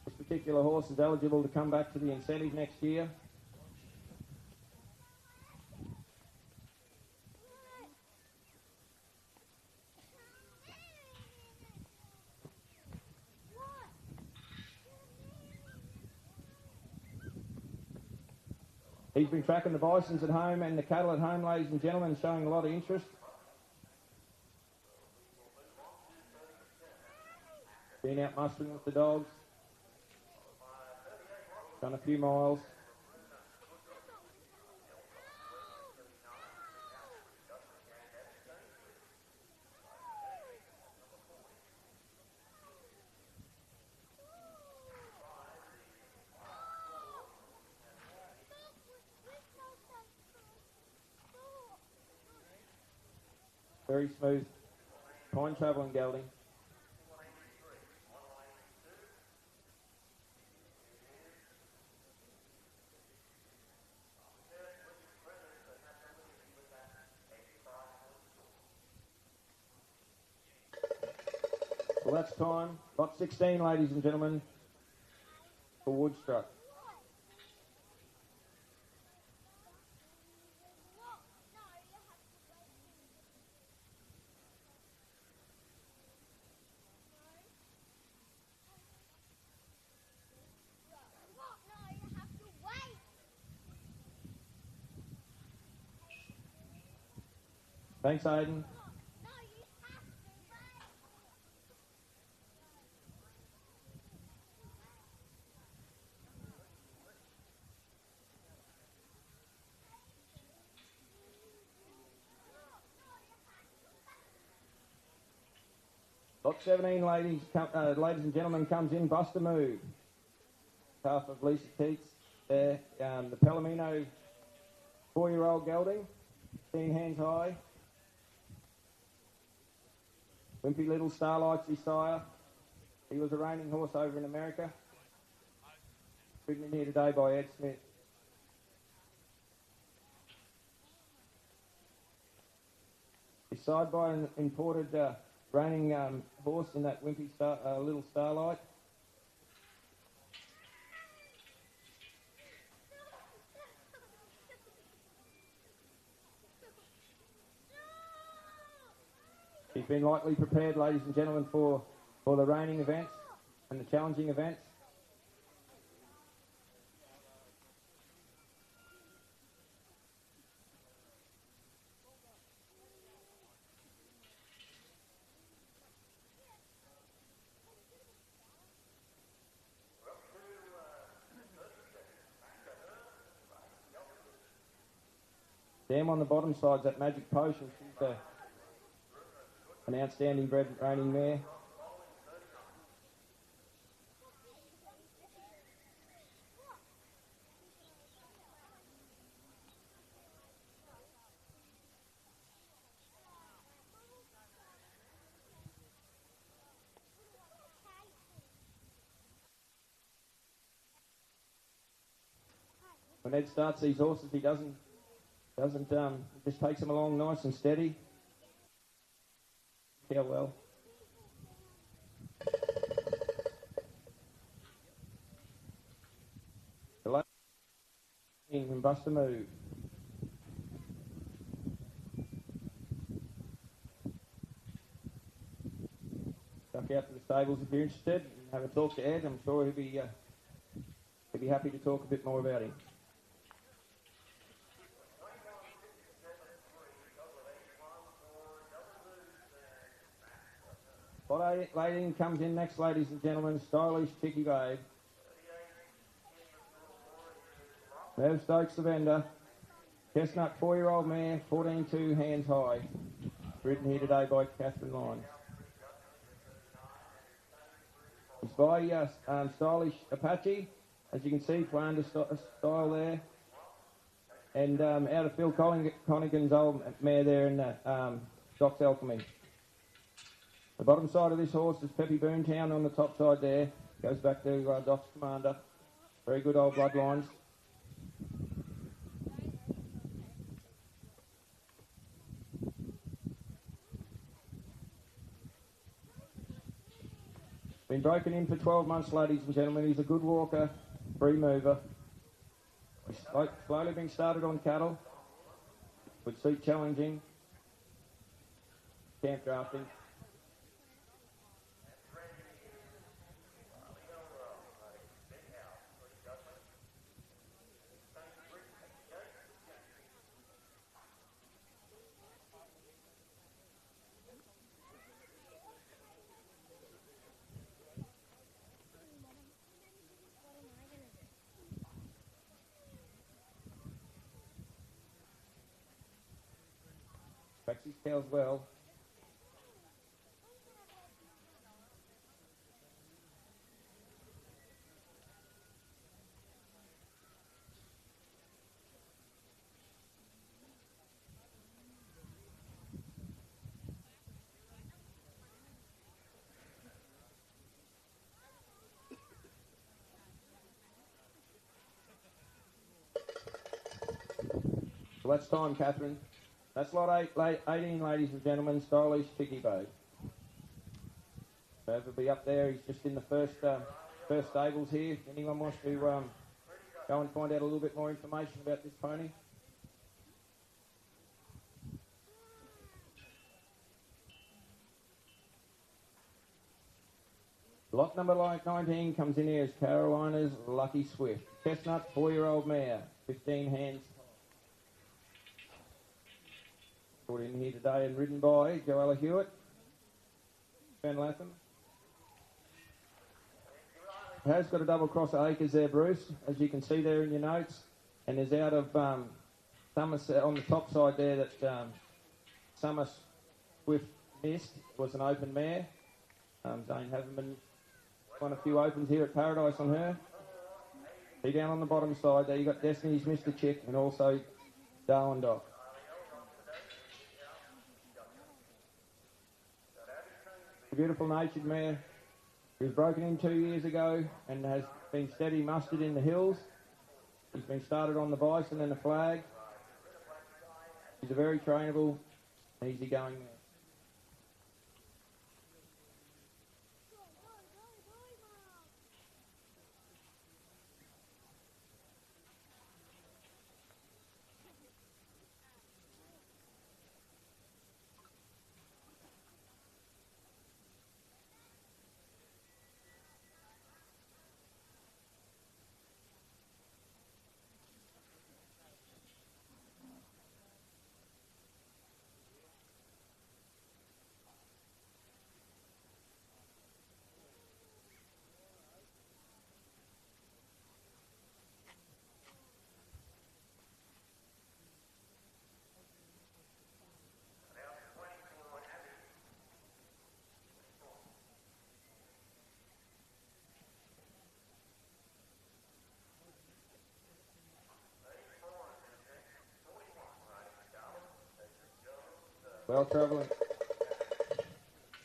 This particular horse is eligible to come back to the incentive next year. He's been tracking the bisons at home and the cattle at home, ladies and gentlemen, showing a lot of interest. Been out mustering with the dogs. Done a few miles. Very smooth, fine travelling gelding. Well, that's time. Lot 16, ladies and gentlemen, for Woodstruck. Thanks, Aidan. Lot 17, ladies and gentlemen, comes in Buster Move. Half of Lisa Keats there. The Palomino 4-year-old gelding, 15 hands high. Wimpy Little Starlight's his sire. He was a reigning horse over in America. Ridden in here today by Ed Smith. He's side by an imported reigning horse in that Wimpy Little Starlight. He's been lightly prepared, ladies and gentlemen, for the reining events and the challenging events. Sam on the bottom side's that Magic Potion. She's an outstanding bred reigning mare. When Ed starts these horses, he doesn't just takes them along nice and steady. How well. The last in Buster Move. Duck out to the stables if you're interested and have a talk to Ed. I'm sure he'll be happy to talk a bit more about him. Lot 18 comes in next, ladies and gentlemen. Stylish Chicky Babe. Merv Stokes the vendor. Chestnut 4-year-old mare, 14-2 hands high. Ridden here today by Catherine Lyons. It's by Stylish Apache, as you can see, Flanders style there. And out of Phil Connigan's old mare there in Doc's Alchemy. The bottom side of this horse is Peppy Boomtown on the top side there. Goes back to Doc's commander. Very good old bloodlines. Been broken in for 12 months, ladies and gentlemen. He's a good walker, free mover. He's slowly being started on cattle. Would suit challenging. Camp drafting. Tracks his tails well. So that's time, Catherine. That's lot 18, ladies and gentlemen. Stylish Chicky Babe. Bev will be up there. He's just in the first stables here. If anyone wants to go and find out a little bit more information about this pony. Lot number 19 comes in here as Carolina's Lucky Swift. Chestnut, 4-year-old mare, 15 hands. Put in here today and ridden by Joella Hewitt, Van Latham. Has got a double cross of acres there, Bruce, as you can see there in your notes. And there's out of Somerset on the top side there that Summer Swift missed was an open mare. Zane Haverman won a few opens here at Paradise on her. See down on the bottom side there, you got Destiny's Mr. Chick and also Darwin Doc. A beautiful natured mare. He was broken in 2 years ago and has been steady mustered in the hills. He's been started on the bison and the flag. He's a very trainable, easy-going mare.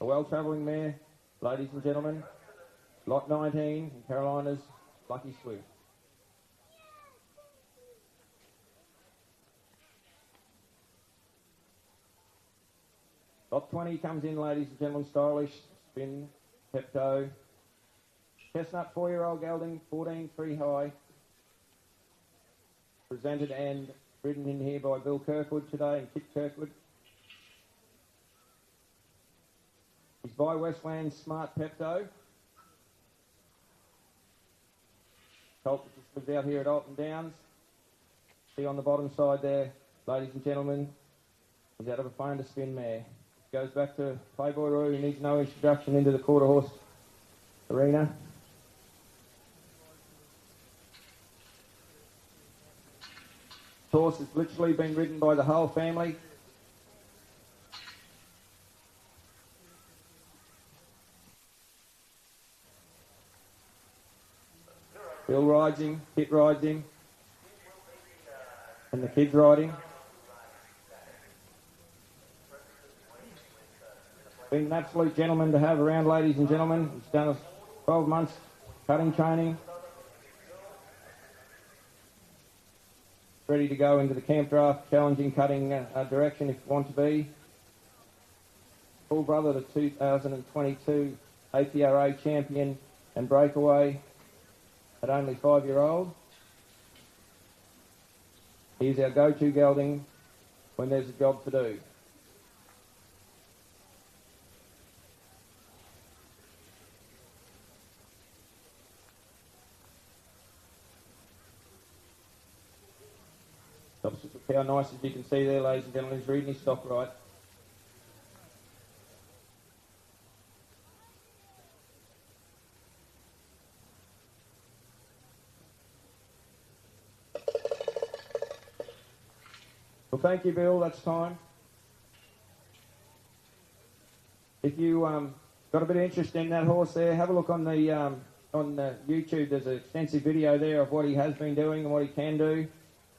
A well-travelling mare, ladies and gentlemen. Lot 19 in Carolina's Lucky Swift. Lot 20 comes in, ladies and gentlemen. Stylish, spin, Pepto. Chestnut 4-year-old gelding, 14-3 high. Presented and ridden in here by Bill Kirkwood today and Kit Kirkwood. He's by Westland's Smart Pepto. Colt just lives out here at Alton Downs. See on the bottom side there, ladies and gentlemen, he's out of a phone to spin mare. Goes back to Playboy Roy, who needs no introduction into the quarter horse arena. The horse has literally been ridden by the whole family. Bill rides him, Kit rides him, and the kids ride him. Been an absolute gentleman to have around, ladies and gentlemen. He's done 12 months cutting training. Ready to go into the camp draft, challenging cutting direction if you want to be. Full brother to 2022 APRA champion and breakaway at only 5-year-old. He's our go-to gelding when there's a job to do. How nice, as you can see there, ladies and gentlemen, he's reading his stock right. Well, thank you, Bill. That's time. If you got a bit of interest in that horse there, have a look on the YouTube. There's an extensive video there of what he has been doing and what he can do.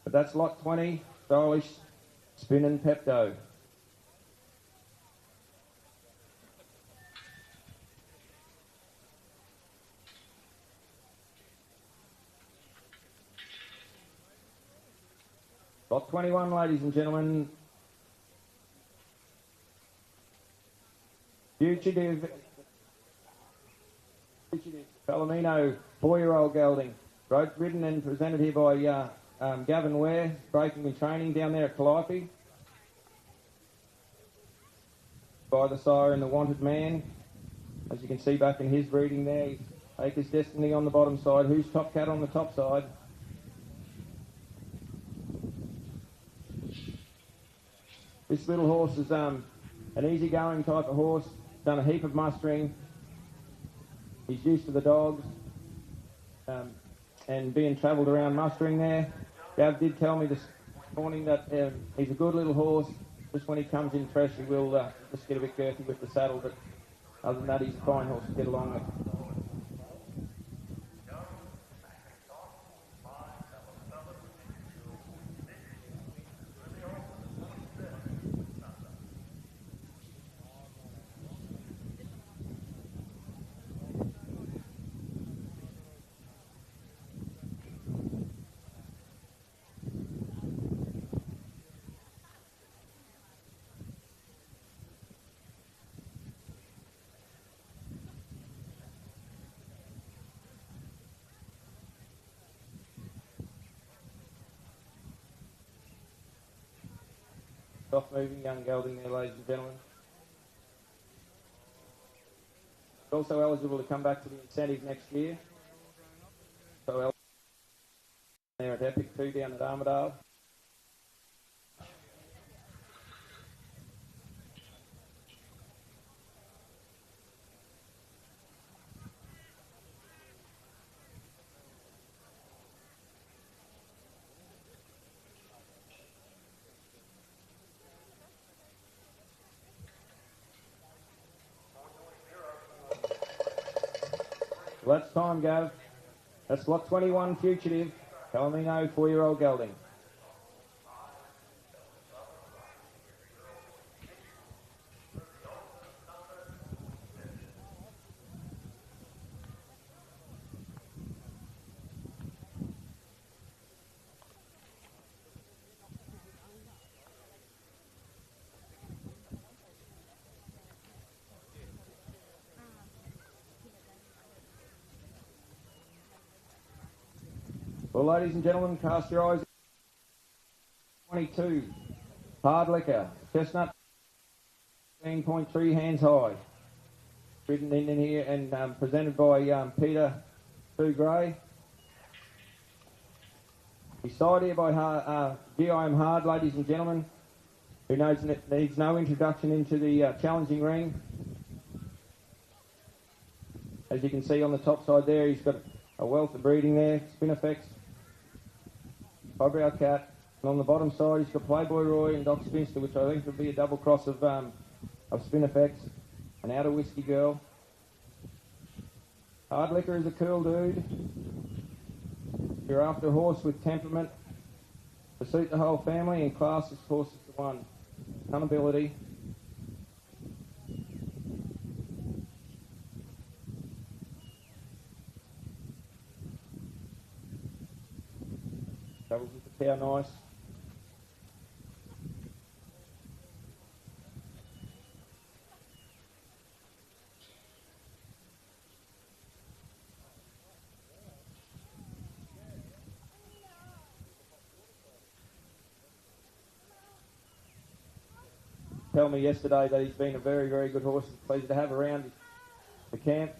But that's lot 20, Stylish, Spin and Pepto. Lot 21, ladies and gentlemen. Fugitive Palomino, 4-year-old gelding. Ridden and presented here by Gavin Ware, breaking and training down there at Calliope. By the sire and the Wanted Man. As you can see back in his reading there, Acres Destiny on the bottom side. Who's Top Cat on the top side? This little horse is an easy-going type of horse. Done a heap of mustering. He's used to the dogs and being travelled around mustering there. Gav did tell me this morning that he's a good little horse. Just when he comes in fresh, he will just get a bit girthy with the saddle. But Other than that, he's a fine horse to get along with. Soft moving young gelding there, ladies and gentlemen. Also eligible to come back to the incentive next year. So eligible there at Epic 2 down at Armidale. Well, that's time, Gav. That's lot 21, Fugitive. Tell me no, 4-year-old gelding. Well, ladies and gentlemen, cast your eyes. 22, Hard Liquor, Chestnut, 15.3 hands high. Ridden in here and presented by Peter Sue Gray. Beside here by GIM Hard, ladies and gentlemen, who needs no introduction into the challenging ring. As you can see on the top side there, he's got a wealth of breeding there, spin effects. Highbrow Cat, and on the bottom side he's got Playboy Roy and Doc Spinster, which I think would be a double cross of spin effects, and Outer Whiskey Girl. Hard Liquor is a cool dude. You're after a horse with temperament to suit the whole family, and class this horse is the one. Accountability. Travels with the cow nice. Tell me yesterday that he's been a very, very good horse. It's a pleasure to have around the camp.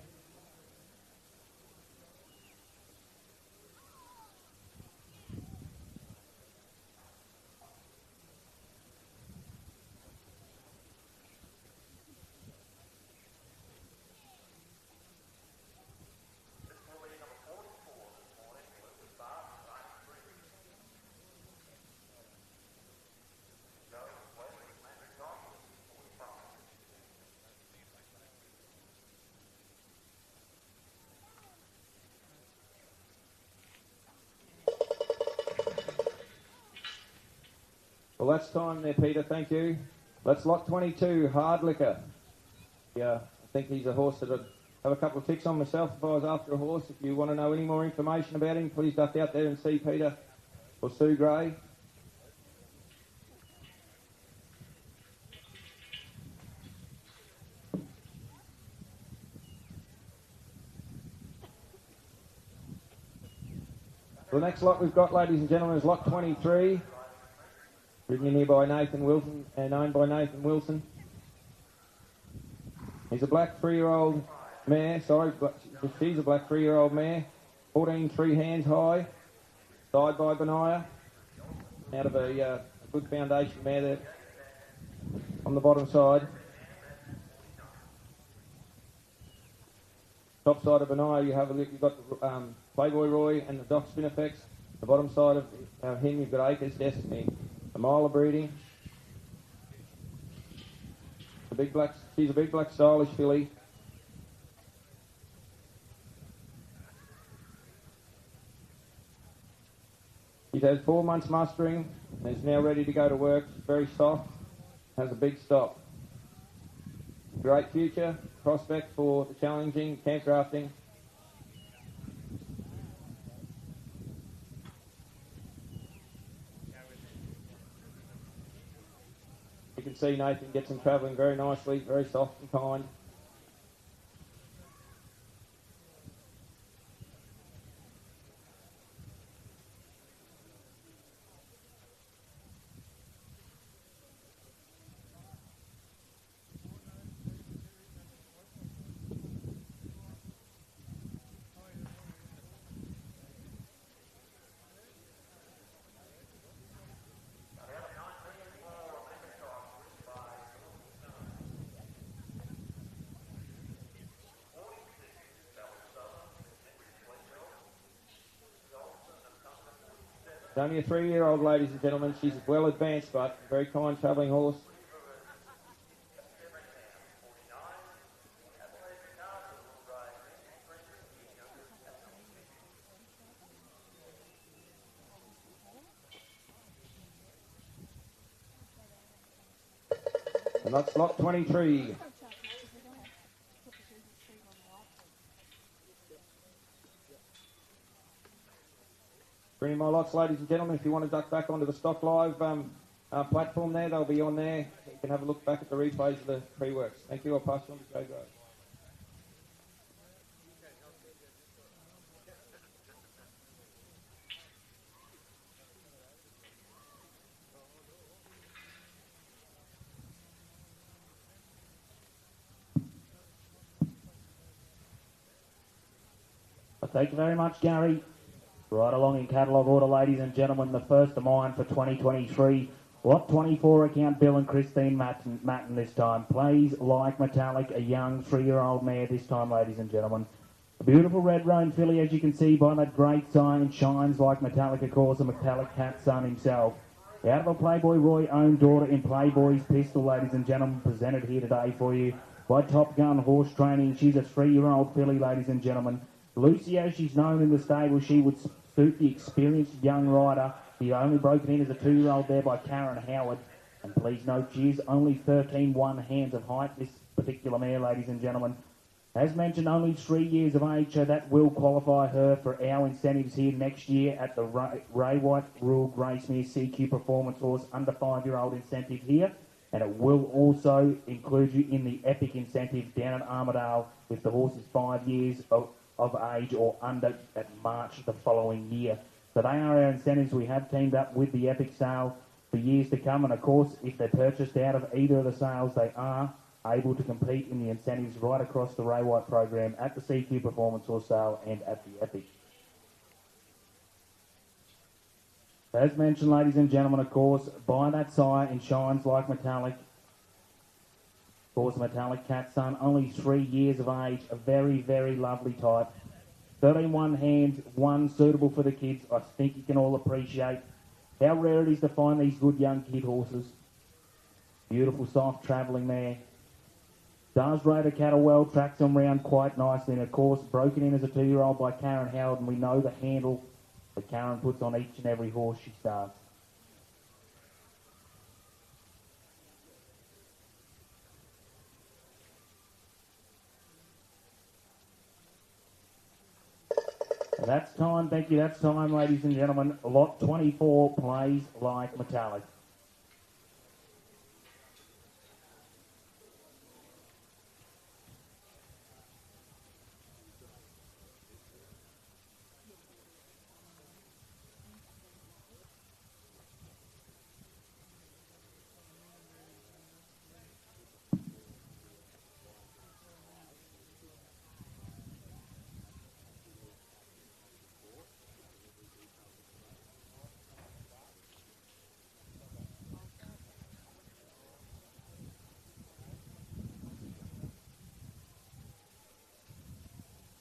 Well, that's time there, Peter. Thank you. Let's lot 22, Hard Liquor. Yeah, I think he's a horse that I'd have a couple of ticks on myself if I was after a horse. If you want to know any more information about him, please duck out there and see Peter or Sue Gray. The next lot we've got, ladies and gentlemen, is lot 23. Ridden in here by Nathan Wilson and owned by Nathan Wilson. He's a black 3-year-old mare, she's a black 3-year-old mare. 14 3 hands high, side by Benaya. Out of a good foundation mare there on the bottom side. Top side of Benaya, you've got Playboy Roy and the Doc Spin Effects. The bottom side of him, you've got Acres Destiny. A mile of breeding. She's a big black stylish filly. She's had 4 months mustering and is now ready to go to work. She's very soft, has a big stop. Great future prospect for the challenging camp drafting. You can see Nathan gets him travelling very nicely, very soft and kind. It's only a 3-year-old, ladies and gentlemen. She's well advanced, but a very kind travelling horse. And that's lot 23. For any more lots, ladies and gentlemen, if you want to duck back onto the Stock Live platform there, they'll be on there. You can have a look back at the replays of the pre-works. Thank you. I'll pass on to Joe Grove. Thank you very much, Gary. Right along in catalogue order, ladies and gentlemen, the first of mine for 2023. Lot 24 account Bill and Christine Matten this time. Plays like Metallic, a young 3-year-old mare this time, ladies and gentlemen. A beautiful red roan filly, as you can see by that great sign, shines like Metallic, of course, a Metallic Cat son himself. Out of a Playboy Roy owned daughter in Playboy's Pistol, ladies and gentlemen, presented here today for you by Top Gun Horse Training. She's a 3-year-old filly, ladies and gentlemen. Lucy, as she's known in the stable, she would suit the experienced young rider. He only broken in as a 2-year-old there by Karen Howard. And please note, she is only 13 hands of height, this particular mare, ladies and gentlemen. As mentioned, only 3 years of age, so that will qualify her for our incentives here next year at the Ray White Rural Gracemere CQ Performance Horse under 5-year-old incentive here. And it will also include you in the Epic incentive down at Armidale if the horse is 5 years of age or under at March the following year. So they are our incentives. We have teamed up with the Epic sale for years to come, and of course if they're purchased out of either of the sales, they are able to compete in the incentives right across the Ray White program at the CQ Performance Horse Sale and at the Epic. As mentioned, ladies and gentlemen, of course, by that sire and shines like Metallic. Of course, Metallic Cat son, only 3 years of age, a very, very lovely type. 13 hands, one suitable for the kids. I think you can all appreciate how rare it is to find these good young kid horses. Beautiful, soft travelling mare. Does rate a cattle well, tracks them round quite nicely, and of course, broken in as a 2-year-old by Karen Howard, and we know the handle that Karen puts on each and every horse she starts. That's time, thank you, that's time, ladies and gentlemen. Lot 24 plays like Metallic.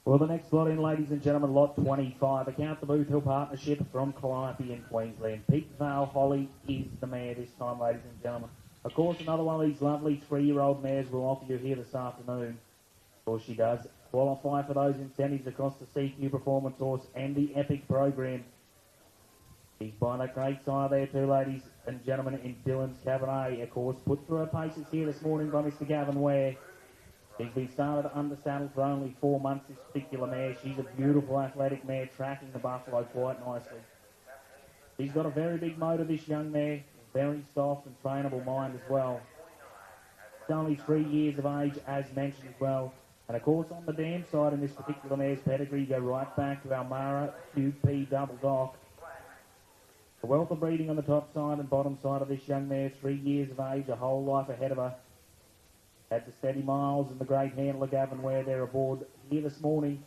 Well, the next lot in, ladies and gentlemen, lot 25. Account the Booth Hill Partnership from Calliope in Queensland. Peakvale Holly is the mare this time, ladies and gentlemen. Of course, another one of these lovely 3-year-old mares we'll offer you here this afternoon. Of course, she does qualify for those incentives across the CQ Performance Horse and the Epic program. He's by that great sire there too, ladies and gentlemen, in Dylan's Cabernet, of course, put through her paces here this morning by Mr. Gavin Ware. She's been started under saddle for only 4 months, this particular mare. She's a beautiful athletic mare, tracking the buffalo quite nicely. She's got a very big motor, this young mare, very soft and trainable mind as well. She's only 3 years of age, as mentioned as well. And of course, on the dam side in this particular mare's pedigree, go right back to Almara QP Double Dock. A wealth of breeding on the top side and bottom side of this young mare, 3 years of age, a whole life ahead of her. Had the steady miles and the great handler Gavin Ware there aboard here this morning.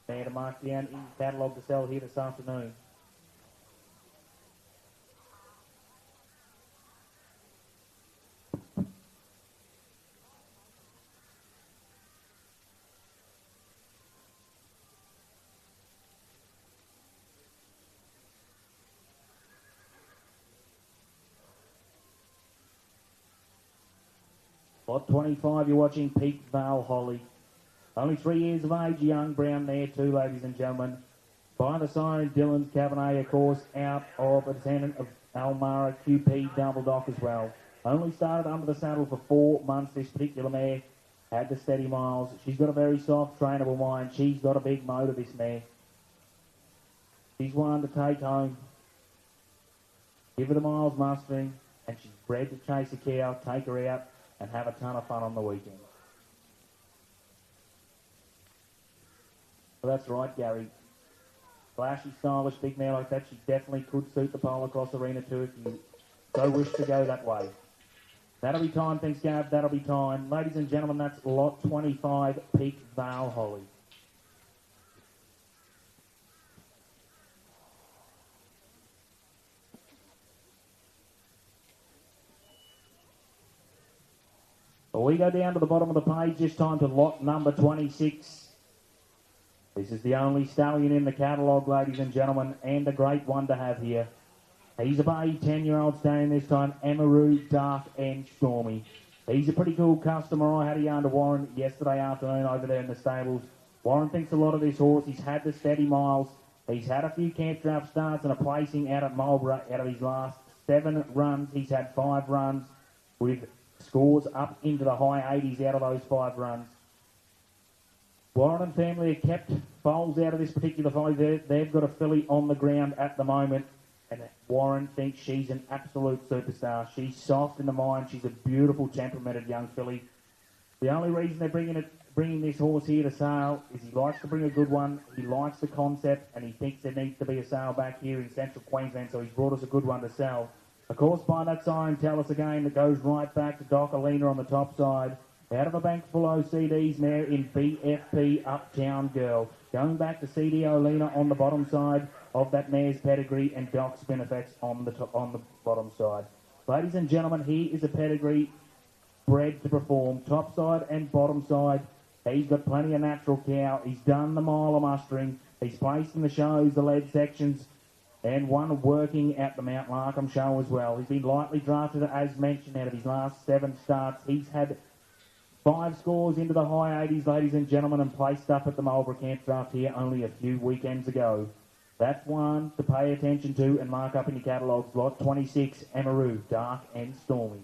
Mare to mark down in catalogue to sell here this afternoon. Lot 25, you're watching Peak Vale Holly. Only 3 years of age, young brown there too, ladies and gentlemen. By the side, Dylan's Cabernet, of course, out of a descendant of Almara QP Double Dock as well. Only started under the saddle for 4 months, this particular mare. Had the steady miles. She's got a very soft, trainable mind. She's got a big motor, this mare. She's one to take home. Give her the miles mustering, and she's bred to chase a cow, take her out, and have a ton of fun on the weekend. So that's right, Gary. Flashy, stylish, big mare like that, she definitely could suit the Polocross arena too if you so wish to go that way. That'll be time, thanks, Gav. That'll be time. Ladies and gentlemen, that's lot 25, Peak Vale Holly. Well, we go down to the bottom of the page, this time to lot number 26. This is the only stallion in the catalogue, ladies and gentlemen, and a great one to have here. He's a bay, 10-year-old stallion this time, Amaroo, Dark and Stormy. He's a pretty cool customer. I had a yarn to Warren yesterday afternoon over there in the stables. Warren thinks a lot of this horse. He's had the steady miles. He's had a few camp draft starts and a placing out at Marlborough. Out of his last 7 runs, he's had 5 runs with scores up into the high 80s out of those 5 runs. Warren and family have kept foals out of this particular filly. They've got a filly on the ground at the moment, and Warren thinks she's an absolute superstar. She's soft in the mind. She's a beautiful, temperamented young filly. The only reason they're bringing this horse here to sale is he likes to bring a good one. He likes the concept, and he thinks there needs to be a sale back here in central Queensland, so he's brought us a good one to sell. Of course, by that sign, tell us again, that goes right back to Doc Alina on the top side. Out of a bank full of CDs, mare in BFP Uptown Girl. Going back to CD Olina on the bottom side of that mare's pedigree, and Doc Spinifex on the bottom side. Ladies and gentlemen, he is a pedigree bred to perform, top side and bottom side. He's got plenty of natural cow. He's done the mile of mustering. He's placed in the shows, the lead sections, and one working at the Mount Larkham show as well. He's been lightly drafted, as mentioned, out of his last 7 starts. He's had 5 scores into the high 80s, ladies and gentlemen, and placed up at the Marlborough Camp Draft here only a few weekends ago. That's one to pay attention to and mark up in your catalogues. Lot 26, Amaroo, Dark and Stormy.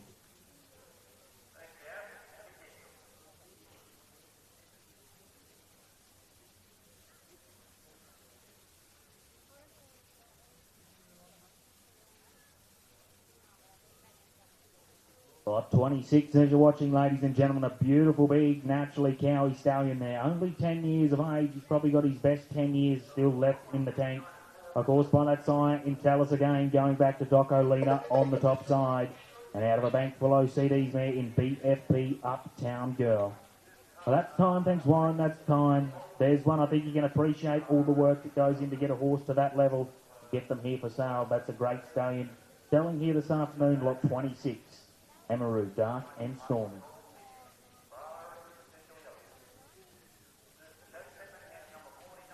Lot 26, as you're watching, ladies and gentlemen, a beautiful, big, naturally cowy stallion there. Only 10 years of age. He's probably got his best 10 years still left in the tank. Of course, by that side, in Tallis again, going back to Doc Olina on the top side. And out of a bank below CDs there in BFP Uptown Girl. Well, that's time. Thanks, Warren. That's time. There's one I think you can appreciate all the work that goes in to get a horse to that level. Get them here for sale. That's a great stallion. Selling here this afternoon, lot 26. Amaroo, Dark and Stormy.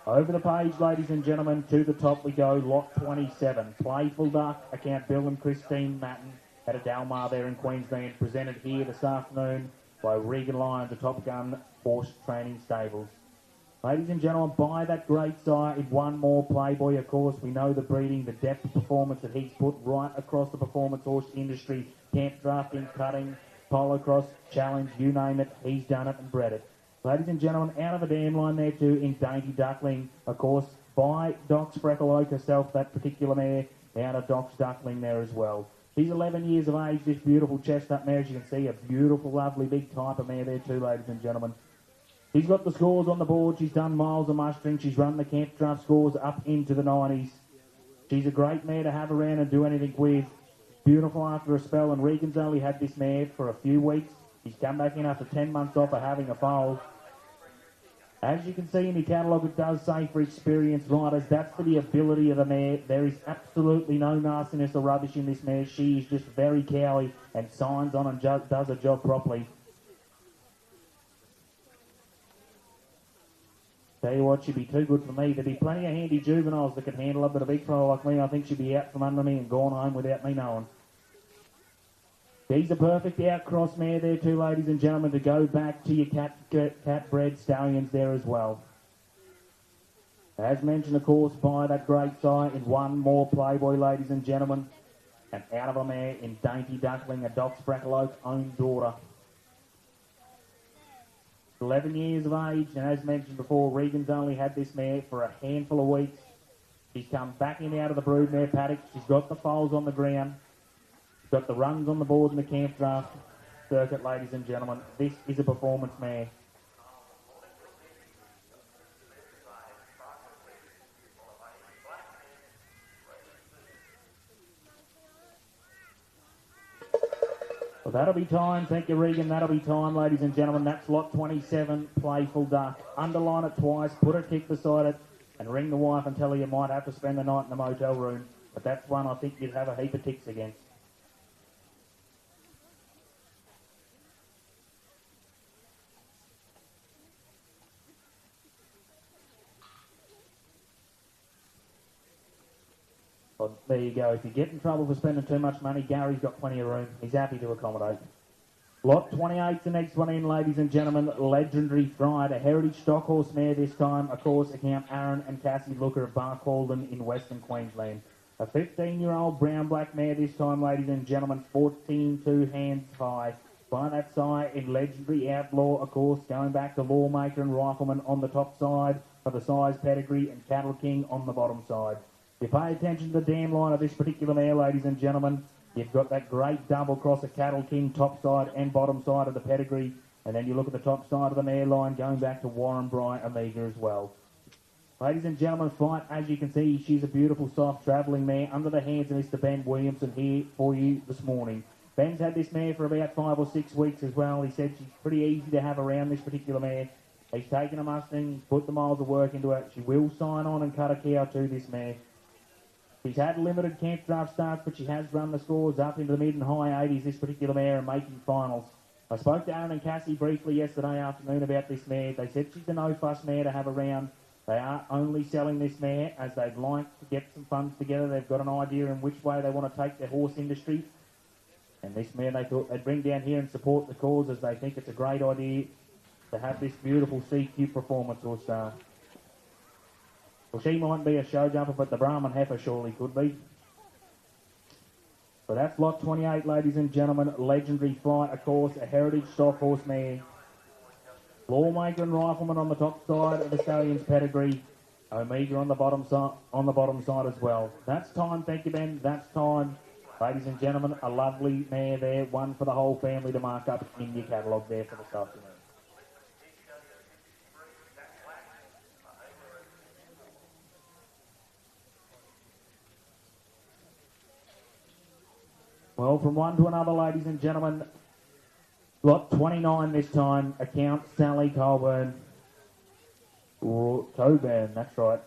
Over the page, ladies and gentlemen, to the top we go, lot 27. Playful Duck, account Bill and Christine Matten at a Dalmar there in Queensland, presented here this afternoon by Regan Lyons, the Top Gun Horse Training Stables. Ladies and gentlemen, by that great sire in one more Playboy, of course, we know the breeding, the depth of performance that he's put right across the performance horse industry. Camp drafting, cutting, polo cross, challenge, you name it, he's done it and bred it. Ladies and gentlemen, out of the dam line there too in Dainty Duckling, of course, by Doc's Freckle Oak herself, that particular mare, out of Doc's Duckling there as well. She's 11 years of age, this beautiful chestnut mare, as you can see, a beautiful, lovely, big type of mare there too, ladies and gentlemen. She's got the scores on the board, she's done miles of mustering, she's run the camp draft scores up into the 90s. She's a great mare to have around and do anything with. Beautiful after a spell, and Regan's only had this mare for a few weeks. She's come back in after 10 months off of having a foal. As you can see in the catalogue, it does say for experienced riders. That's for the ability of the mare. There is absolutely no nastiness or rubbish in this mare. She is just very cowy and signs on and does her job properly. Tell you what, she'd be too good for me. There'd be plenty of handy juveniles that could handle a bit of big fella like me. I think she'd be out from under me and gone home without me knowing. She's a perfect outcross mare there too, ladies and gentlemen, to go back to your cat-bred stallions there as well. As mentioned, of course, by that great sire in one more Playboy, ladies and gentlemen. And out of a mare in Dainty Duckling, a Doc's Freckle Oak own daughter. 11 years of age, and as mentioned before, Regan's only had this mare for a handful of weeks. She's come back in out of the broodmare paddock. She's got the foals on the ground. She's got the runs on the board in the camp draft circuit, ladies and gentlemen. This is a performance mare. Well, that'll be time. Thank you, Regan. That'll be time, ladies and gentlemen. That's lot 27, Playful Duck. Underline it twice, put a tick beside it, and ring the wife and tell her you might have to spend the night in the motel room. But that's one I think you'd have a heap of ticks against. Well, there you go. If you get in trouble for spending too much money, Gary's got plenty of room. He's happy to accommodate. Lot 28's the next one in, ladies and gentlemen. Legendary Fried, a heritage stock horse mare this time. Of course, account Aaron and Cassie Looker of Barcaldine in Western Queensland. A 15-year-old brown-black mare this time, ladies and gentlemen. 14 2 hands high. By that side in Legendary Outlaw, of course, going back to Lawmaker and Rifleman on the top side of the size pedigree and Cattle King on the bottom side. You pay attention to the dam line of this particular mare, ladies and gentlemen. You've got that great double cross of Cattle King, top side and bottom side of the pedigree. And then you look at the top side of the mare line, going back to Warren Bryant Omega as well. Ladies and gentlemen, fight, as you can see, she's a beautiful, soft, travelling mare under the hands of Mr. Ben Williamson here for you this morning. Ben's had this mare for about 5 or 6 weeks as well. He said she's pretty easy to have around, this particular mare. He's taken a Mustang, put the miles of work into it. She will sign on and cut a cow to this mare. She's had limited camp draft starts, but she has run the scores up into the mid and high 80s, this particular mare, and making finals. I spoke to Aaron and Cassie briefly yesterday afternoon about this mare. They said she's a no-fuss mare to have around. They are only selling this mare as they'd like to get some funds together. They've got an idea in which way they want to take their horse industry. And this mare they thought they'd bring down here and support the cause, as they think it's a great idea to have this beautiful CQ performance horse star. Well, she might be a show jumper, but the Brahman heifer surely could be. So that's lot 28, ladies and gentlemen. Legendary Flight, of course, a heritage stock horse mare. Lawmaker and Rifleman on the top side of the stallion's pedigree. Omega on the bottom side as well. That's time. Thank you, Ben. That's time. Ladies and gentlemen, a lovely mare there. One for the whole family to mark up in your catalogue there for this afternoon. Well, from one to another, ladies and gentlemen. Lot 29 this time. Account Sally Coburn. Coburn, that's right.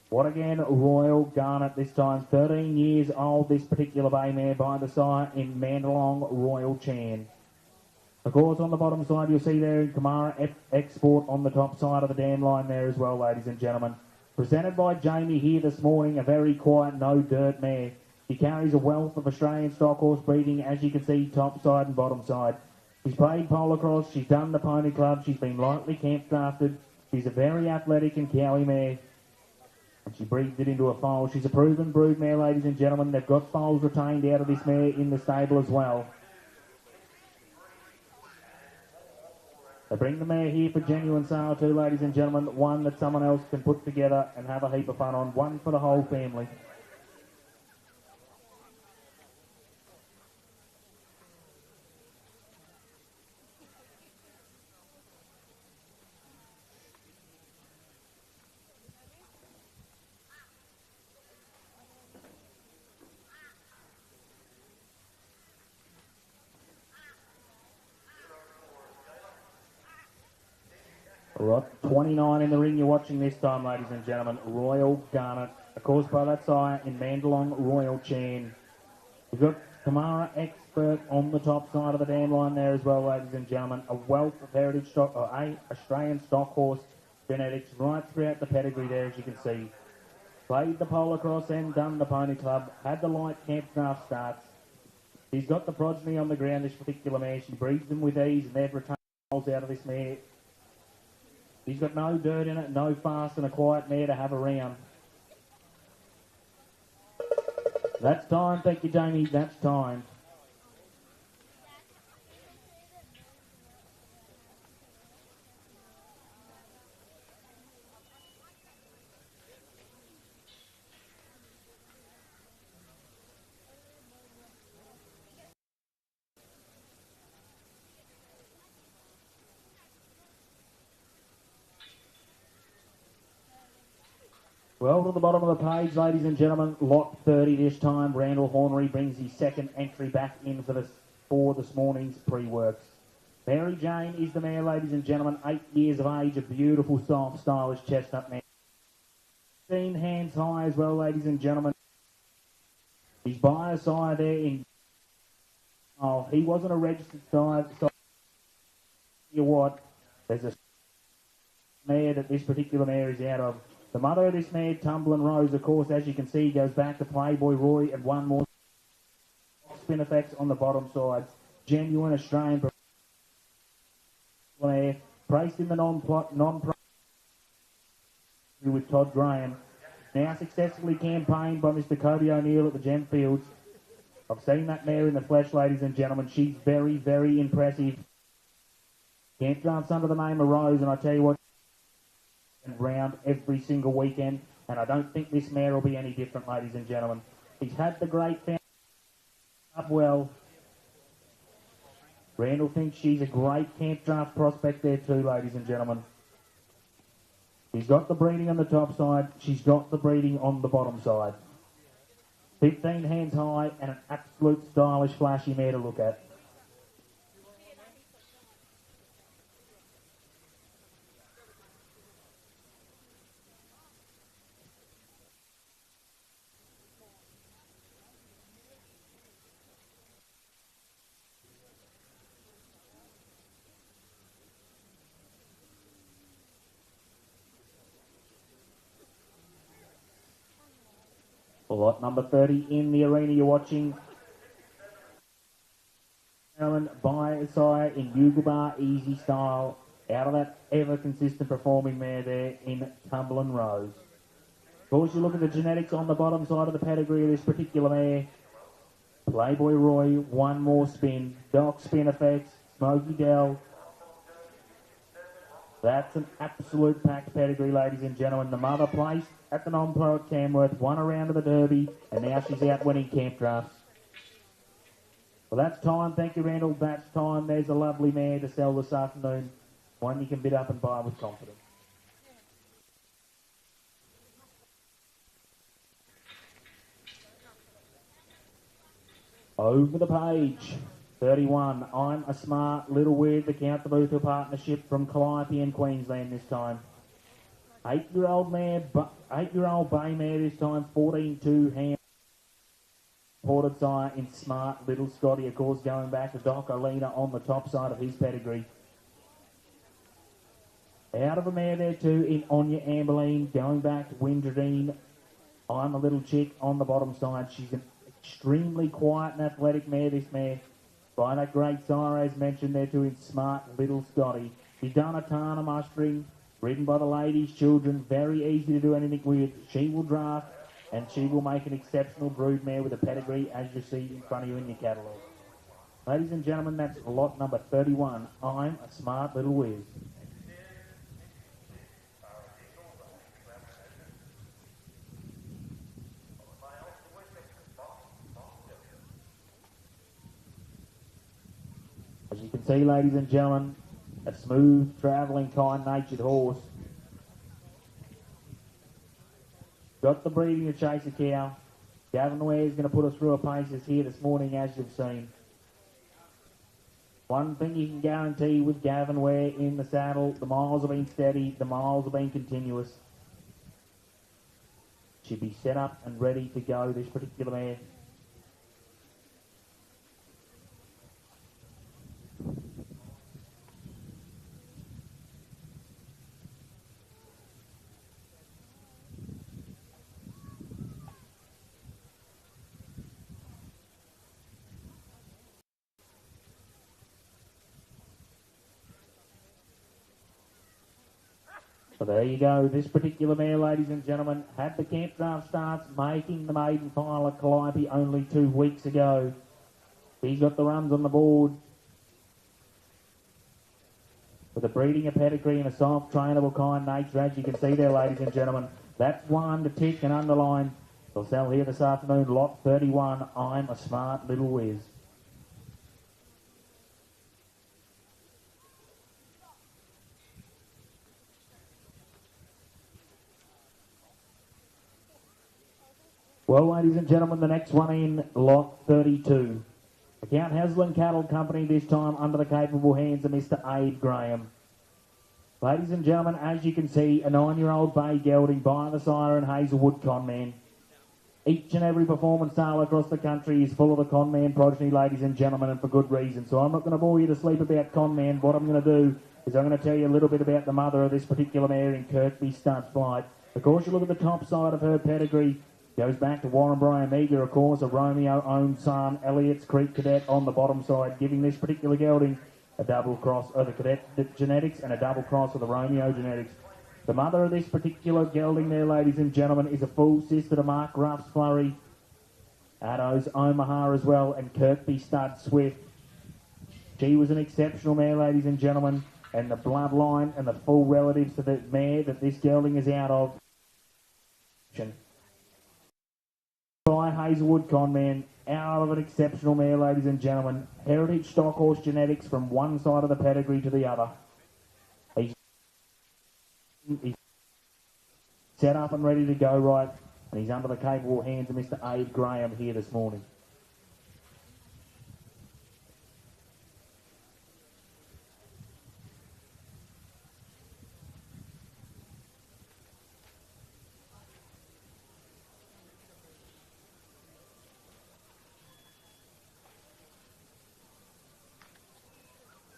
What again? Royal Garnet this time. 13 years old, this particular bay mare by the sire in Mandalong Royal Chan. Of course, on the bottom side, you'll see there in Kamara Export on the top side of the dam line there as well, ladies and gentlemen. Presented by Jamie here this morning, a very quiet, no-dirt mare. She carries a wealth of Australian stock horse breeding, as you can see, top side and bottom side. She's played polo cross, she's done the pony club, she's been lightly camp drafted. She's a very athletic and cowy mare. And she breeds it into a foal. She's a proven brood mare, ladies and gentlemen. They've got foals retained out of this mare in the stable as well. They bring the mare here for genuine sale too, ladies and gentlemen. One that someone else can put together and have a heap of fun on. One for the whole family. Right, 29 in the ring you're watching this time, ladies and gentlemen. Royal Garnet. Of course, by that sire in Mandalong, Royal Chan. We've got Tamara Expert on the top side of the dam line there as well, ladies and gentlemen. A wealth of heritage stock, or Australian stock horse genetics right throughout the pedigree there, as you can see. Played the polo cross and done the pony club. Had the light camp draft starts. She's got the progeny on the ground, this particular mare. She breeds them with ease, and they've retained holes out of this mare. He's got no dirt in it, no fast, and a quiet mare to have around. That's time, thank you, Jamie. That's time. Well, to the bottom of the page, ladies and gentlemen, lot 30 this time. Randall Hornery brings his second entry back in for this morning's pre-works. Mary Jane is the mare, ladies and gentlemen, 8 years of age, a beautiful, soft, stylish chestnut mare. 15 hands high as well, ladies and gentlemen. He's by a sire there in... Oh, he wasn't a registered sire. So, you what? There's a mare that this particular mare is out of. The mother of this mare, Tumbling Rose, of course, as you can see, goes back to Playboy Roy and one more spin effects on the bottom side. Genuine Australian mare, placed in the non-pro with Todd Graham. Now successfully campaigned by Mr. Kobe O'Neill at the Gemfields. I've seen that mare in the flesh, ladies and gentlemen. She's very, very impressive. Camp drafts under the name of Rose, and I tell you what, round every single weekend, and I don't think this mare will be any different, ladies and gentlemen. He's had the great family up well. Randall thinks she's a great camp draft prospect there too, ladies and gentlemen. She's got the breeding on the top side, she's got the breeding on the bottom side. 15 hands high and an absolute stylish, flashy mare to look at. Lot number 30 in the arena you're watching. By sire in Bugle Bar Easy Style. Out of that ever consistent performing mare there in Tumbling Rose. Of course, you look at the genetics on the bottom side of the pedigree of this particular mare. Playboy Roy, one more spin. Doc spin effects. Smoky Dell. That's an absolute packed pedigree, ladies and gentlemen. The mother placed at the non-pro at Tamworth, won a round of the Derby, and now she's out winning camp drafts. Well, that's time. Thank you, Randall. That's time. There's a lovely mare to sell this afternoon. One you can bid up and buy with confidence. Over the page. 31, I'm a Smart Little Weird, the Count the Boothville partnership from Calliope in Queensland this time. 8-year-old bay mare this time, 14-2 hand. Ported sire in Smart Little Scotty, of course, going back to Doc Olina on the top side of his pedigree. Out of a mare there too in Anya Amberline, going back to Windradine. I'm a Little Chick on the bottom side. She's an extremely quiet and athletic mare, this mare. By that great sire, as mentioned there too, in Smart Little Scotty. She's done a ton of mustering. ridden by the ladies, children, very easy to do anything with. She will draft and she will make an exceptional broodmare with a pedigree as you see in front of you in your catalogue. Ladies and gentlemen, that's lot number 31. I'm a Smart Little Whiz. As you can see, ladies and gentlemen, a smooth, travelling, kind-natured horse. Got the breeding to chase a cow. Gavin Ware is going to put us through a paces here this morning, as you've seen. One thing you can guarantee with Gavin Ware in the saddle, the miles have been steady, the miles have been continuous. She'll be set up and ready to go, this particular mare. So there you go. This particular mare, ladies and gentlemen, had the camp draft starts making the maiden final at Calliope only 2 weeks ago. He's got the runs on the board. With a breeding, a pedigree and a soft, trainable kind nature, as you can see there, ladies and gentlemen. That's one to tick and underline. They'll sell here this afternoon, lot 31. I'm a Smart Little Whiz. Well, ladies and gentlemen, the next one in, lot 32. Account Haslam Cattle Company, this time under the capable hands of Mr. Abe Graham. Ladies and gentlemen, as you can see, a 9-year-old bay gelding by the Siren Hazelwood Conman. Each and every performance sale across the country is full of the Conman progeny, ladies and gentlemen, and for good reason. So I'm not going to bore you to sleep about Conman. What I'm going to do is I'm going to tell you a little bit about the mother of this particular mare in Kirkby Stud Flight. Of course, you look at the top side of her pedigree. Goes back to Warren Bryan Meager, of course, a Romeo-owned son, Elliott's Creek Cadet on the bottom side, giving this particular gelding a double cross of the Cadet genetics and a double cross of the Romeo genetics. The mother of this particular gelding there, ladies and gentlemen, is a full sister to Mark Ruff's Flurry, Addo's Omaha as well, and Kirkby Stud Swift. She was an exceptional mare, ladies and gentlemen, and the bloodline and the full relatives to the mare that this gelding is out of. By Hazelwood Conman, out of an exceptional mare, ladies and gentlemen. Heritage stock horse genetics from one side of the pedigree to the other. He's set up and ready to go right, and he's under the capable hands of Mr. Abe Graham here this morning.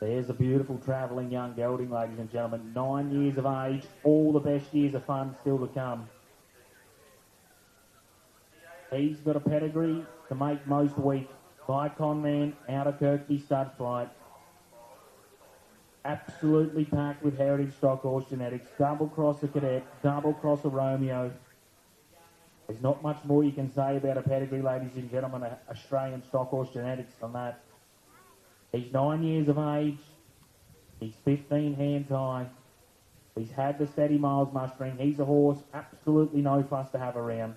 There's a beautiful travelling young gelding, ladies and gentlemen. 9 years of age, all the best years of fun still to come. He's got a pedigree to make most weak. By Conman, out of Kirkby Stud Flight. Absolutely packed with heritage stock horse genetics. Double cross a Cadet, double cross a Romeo. There's not much more you can say about a pedigree, ladies and gentlemen, Australian stock horse genetics than that. He's 9 years of age. He's 15 hands high. He's had the steady miles mustering. He's a horse, absolutely no fuss to have around.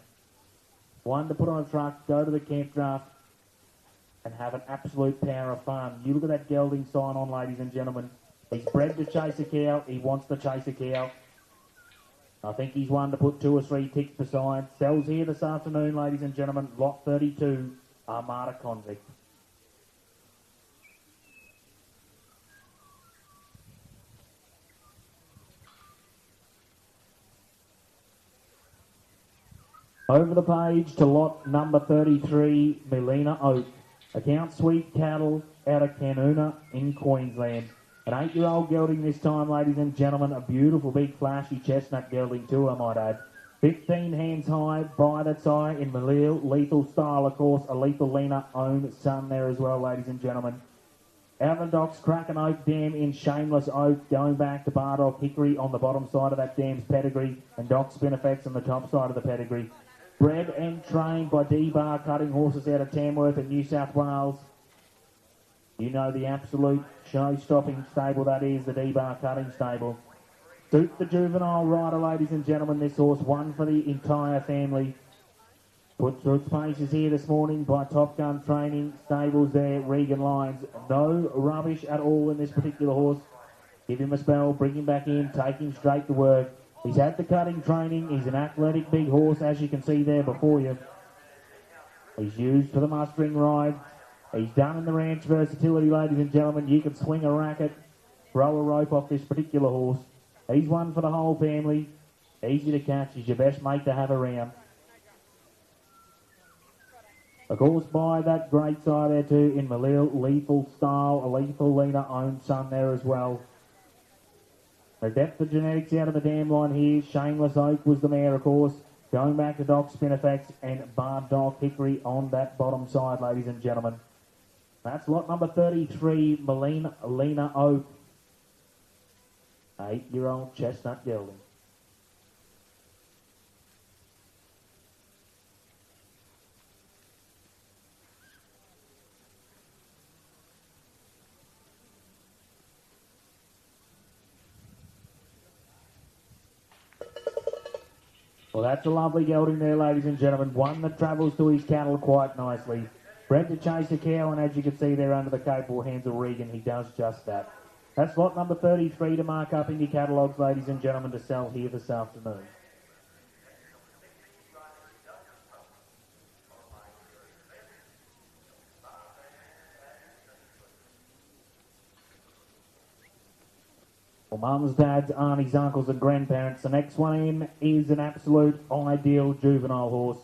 One to put on a truck, go to the camp draft, and have an absolute power of fun. You look at that gelding sign on, ladies and gentlemen. He's bred to chase a cow. He wants to chase a cow. I think he's one to put 2 or 3 ticks beside. Sells here this afternoon, ladies and gentlemen. Lot 32, Armada Convict. Over the page to lot number 33, Melina Oak. Account Sweet Cattle out of Canoona in Queensland. An 8-year-old gelding this time, ladies and gentlemen. A beautiful, big, flashy chestnut gelding too, I might add. 15 hands high by that side in Malil, lethal style, of course. A lethal Lena owned son there as well, ladies and gentlemen. Out of the docks, Kraken Oak Dam in Shameless Oak, going back to Bardock Hickory on the bottom side of that dam's pedigree, and Doc Spinifex on the top side of the pedigree. Bred and trained by D-Bar cutting horses out of Tamworth and New South Wales. You know the absolute show-stopping stable that is, the D-Bar cutting stable. Suit the juvenile rider, ladies and gentlemen, this horse, one for the entire family. Put through its paces here this morning by Top Gun Training Stables there, Regan Lyons. No rubbish at all in this particular horse. Give him a spell, bring him back in, take him straight to work. He's had the cutting training. He's an athletic big horse, as you can see there before you. He's used for the mustering ride. He's done in the ranch versatility, ladies and gentlemen. You can swing a racket, throw a rope off this particular horse. He's one for the whole family. Easy to catch. He's your best mate to have around. Of course, by that great side there too, in Malil, Lethal Style, a Lethal Lena owned son there as well. The depth of genetics out of the dam line here. Shameless Oak was the mare, of course. Going back to Doc Spinifex and Bardock Hickory on that bottom side, ladies and gentlemen. That's lot number 33, Lena Oak. 8-year-old chestnut gelding. Well, that's a lovely gelding there, ladies and gentlemen. One that travels to his cattle quite nicely. Bred to chase a cow, and as you can see there under the capable hands of Regan, he does just that. That's lot number 33 to mark up in your catalogues, ladies and gentlemen, to sell here this afternoon. Well, mums, dads, aunties, uncles and grandparents, the next one in is an absolute ideal juvenile horse.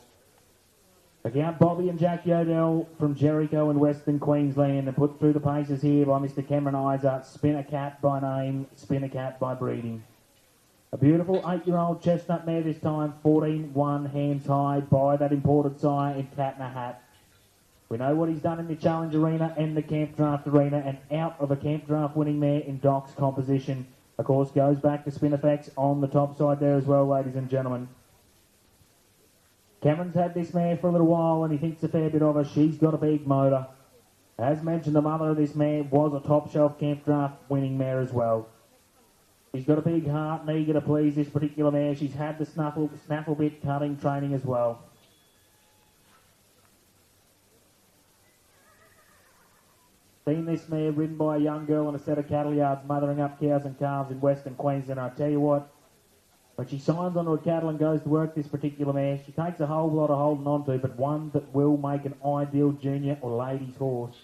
Account Bobby and Jackie Odell from Jericho in Western Queensland, and put through the paces here by Mr. Cameron Isa, Spinner Cat by name, Spinner Cat by breeding. A beautiful 8-year-old chestnut mare this time, 14-1 hands high by that imported sire in Cat in a Hat. We know what he's done in the Challenge Arena and the Camp Draft Arena, and out of a Camp Draft winning mare in Doc's composition. Of course, goes back to Spinifex on the top side there as well, ladies and gentlemen. Cameron's had this mare for a little while and he thinks a fair bit of her. She's got a big motor. As mentioned, the mother of this mare was a top shelf Camp Draft winning mare as well. She's got a big heart and eager to please this particular mare. She's had the snaffle bit cutting training as well. Seen this mare ridden by a young girl in a set of cattle yards mothering up cows and calves in Western Queensland. I tell you what, when she signs onto a cattle and goes to work this particular mare, she takes a whole lot of holding on to, but one that will make an ideal junior or ladies horse.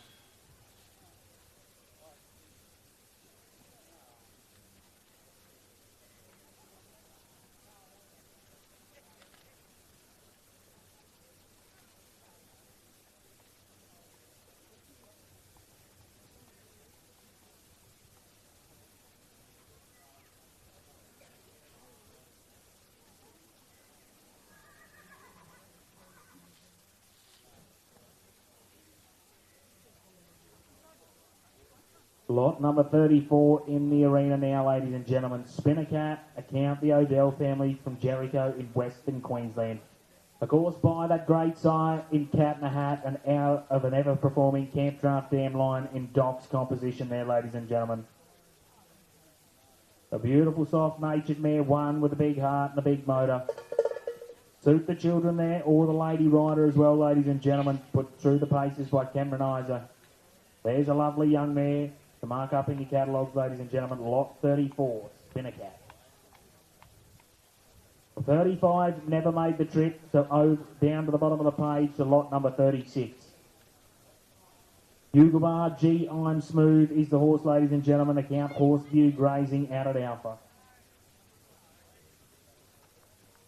Lot number 34 in the arena now, ladies and gentlemen. Spinner Cat, account the Odell family from Jericho in Western Queensland. Of course, by that great sire in Cat in a Hat and out of an ever-performing Camp Draft Dam line in Doc's composition there, ladies and gentlemen. A beautiful, soft-natured mare, one with a big heart and a big motor. Suit the children there, or the lady rider as well, ladies and gentlemen. Put through the paces by Cameron Isa. There's a lovely young mare to mark up in your catalogues, ladies and gentlemen. Lot 34, Spinner Cat. 35 never made the trip, so down to the bottom of the page to lot number 36. Bugle G, I'm Smooth is the horse, ladies and gentlemen. Account Horseview grazing out at Alpha.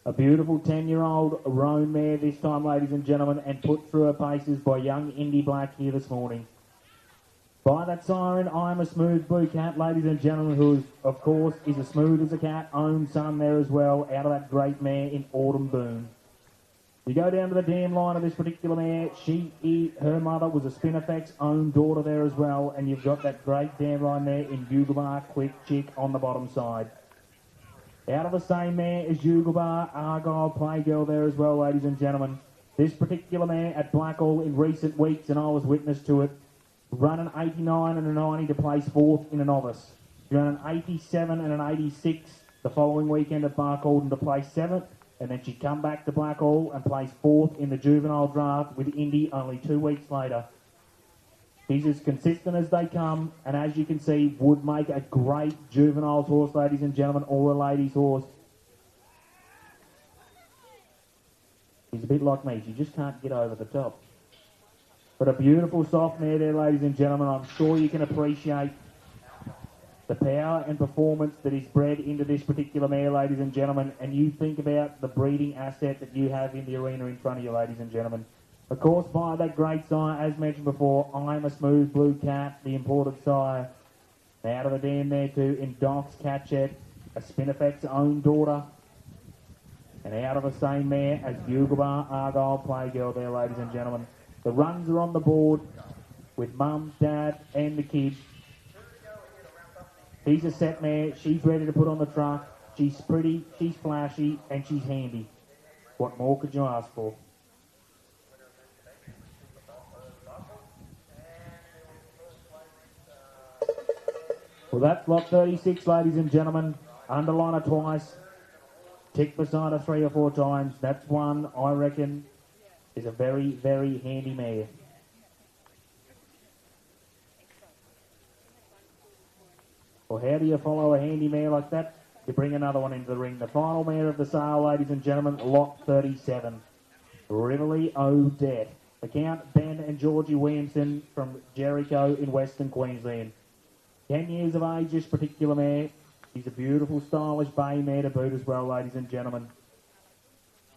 A beautiful 10-year-old roan mare this time, ladies and gentlemen, and put through her paces by young Indy Black here this morning. By that siren, I'm a Smooth Blue Cat, ladies and gentlemen, who, of course, is as smooth as a cat, own son there as well, out of that great mare in Autumn Boom. You go down to the dam line of this particular mare. Her mother was a Spinifex own daughter there as well, and you've got that great dam line there in Yugabar Quick Chick on the bottom side. Out of the same mare as Yugabar, Argyle Playgirl there as well, ladies and gentlemen. This particular mare at Blackall in recent weeks, and I was witness to it, run an 89 and a 90 to place 4th in a novice. She ran an 87 and an 86 the following weekend at Barcaldine to place 7th, and then she'd come back to Blackall and place 4th in the juvenile draft with Indy only 2 weeks later. He's as consistent as they come, and as you can see, would make a great juveniles horse, ladies and gentlemen, or a ladies horse. He's a bit like me, she just can't get over the top. But a beautiful soft mare there, ladies and gentlemen. I'm sure you can appreciate the power and performance that is bred into this particular mare, ladies and gentlemen, and you think about the breeding asset that you have in the arena in front of you, ladies and gentlemen. Of course, by that great sire, as mentioned before, I'm a Smooth Blue Cat, the imported sire. Out of the dam there too, in Doc's Catchet, a Spinifex own daughter. And out of the same mare as Yugabar Argyle Playgirl there, ladies and gentlemen. The runs are on the board with Mum, Dad and the kids. She's a set mare, she's ready to put on the truck. She's pretty, she's flashy and she's handy. What more could you ask for? Well, that's lot 36, ladies and gentlemen. Underline her twice. Tick beside her 3 or 4 times. That's one, I reckon, is a very, very handy mare. Well, how do you follow a handy mare like that? You bring another one into the ring. The final mare of the sale, ladies and gentlemen, lot 37. Rivoli Odette. The Count, Ben and Georgie Williamson from Jericho in Western Queensland. 10 years of age, this particular mare. She's a beautiful, stylish bay mare to boot as well, ladies and gentlemen.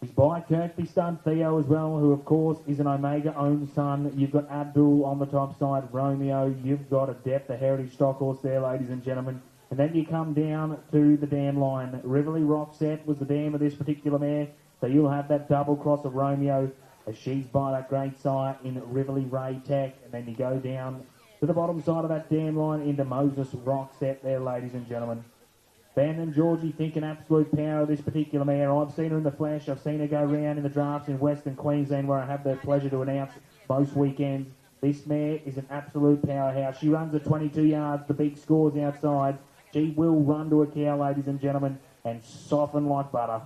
She's by Kirkby Stud Theo as well, who of course is an Omega-owned son. You've got Abdul on the top side, Romeo. You've got a Depth, a heritage stock horse there, ladies and gentlemen. And then you come down to the dam line. Rivoli Roxette was the dam of this particular mare. So you'll have that double cross of Romeo as she's by that great sire in Rivoli Ray Tech. And then you go down to the bottom side of that dam line into Moses Roxette there, ladies and gentlemen. Ben and Georgie think an absolute power of this particular mare. I've seen her in the flesh. I've seen her go round in the drafts in Western Queensland where I have the pleasure to announce most weekends. This mare is an absolute powerhouse. She runs at 22 yards, the big scores outside. She will run to a cow, ladies and gentlemen, and soften like butter.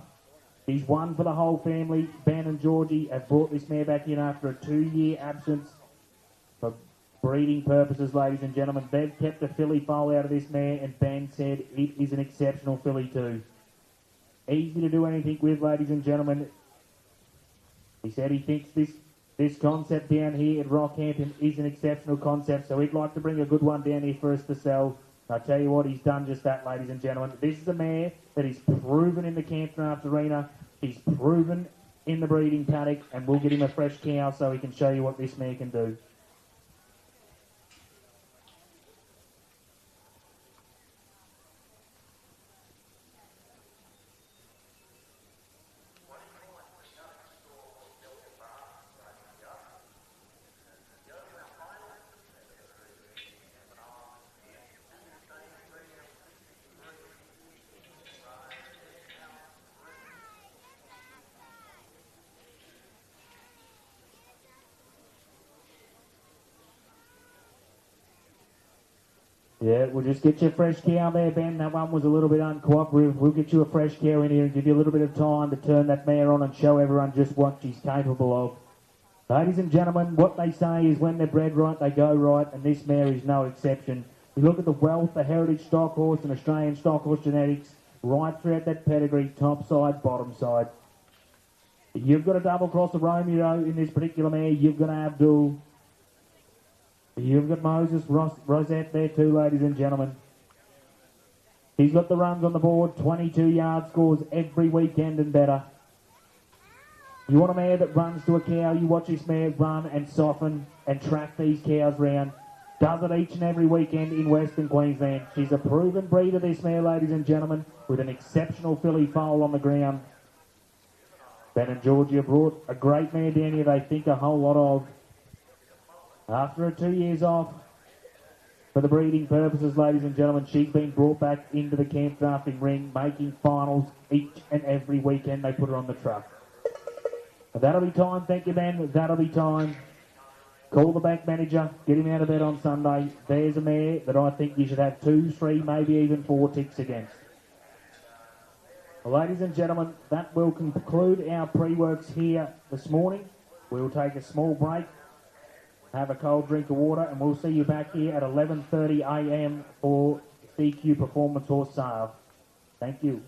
She's one for the whole family. Ben and Georgie have brought this mare back in after a 2-year absence for breeding purposes, ladies and gentlemen. They've kept a filly foal out of this mare, and Ben said it is an exceptional filly too. Easy to do anything with, ladies and gentlemen. He said he thinks this concept down here at Rockhampton is an exceptional concept, so he'd like to bring a good one down here for us to sell. And I tell you what, he's done just that, ladies and gentlemen. This is a mare that is proven in the Camp Draft Arena. He's proven in the breeding paddock, and we'll get him a fresh cow so he can show you what this mare can do. Yeah, we'll just get you a fresh cow there, Ben. That one was a little bit uncooperative. We'll get you a fresh cow in here and give you a little bit of time to turn that mare on and show everyone just what she's capable of. Ladies and gentlemen, what they say is when they're bred right, they go right, and this mare is no exception. You look at the wealth, the heritage stock horse and Australian stock horse genetics right throughout that pedigree, top side, bottom side. You've got a double cross of Romeo in this particular mare. You've got Abdul. You've got Moses Rosette there too, ladies and gentlemen. He's got the runs on the board, 22-yard scores every weekend and better. You want a mare that runs to a cow, you watch this mare run and soften and track these cows round. Does it each and every weekend in Western Queensland. She's a proven breeder, this mare, ladies and gentlemen, with an exceptional filly foal on the ground. Ben and Georgia brought a great mare down here they think a whole lot of. After 2 years off, for the breeding purposes, ladies and gentlemen, she's been brought back into the camp drafting ring, making finals each and every weekend they put her on the truck. But that'll be time, thank you, Ben. That'll be time. Call the bank manager, get him out of bed on Sunday. There's a mare that I think you should have 2, 3, maybe even 4 ticks against. Well, ladies and gentlemen, that will conclude our pre-works here this morning. We'll take a small break, have a cold drink of water, and we'll see you back here at 11:30 a.m. for CQ Performance Horse Sale. Thank you.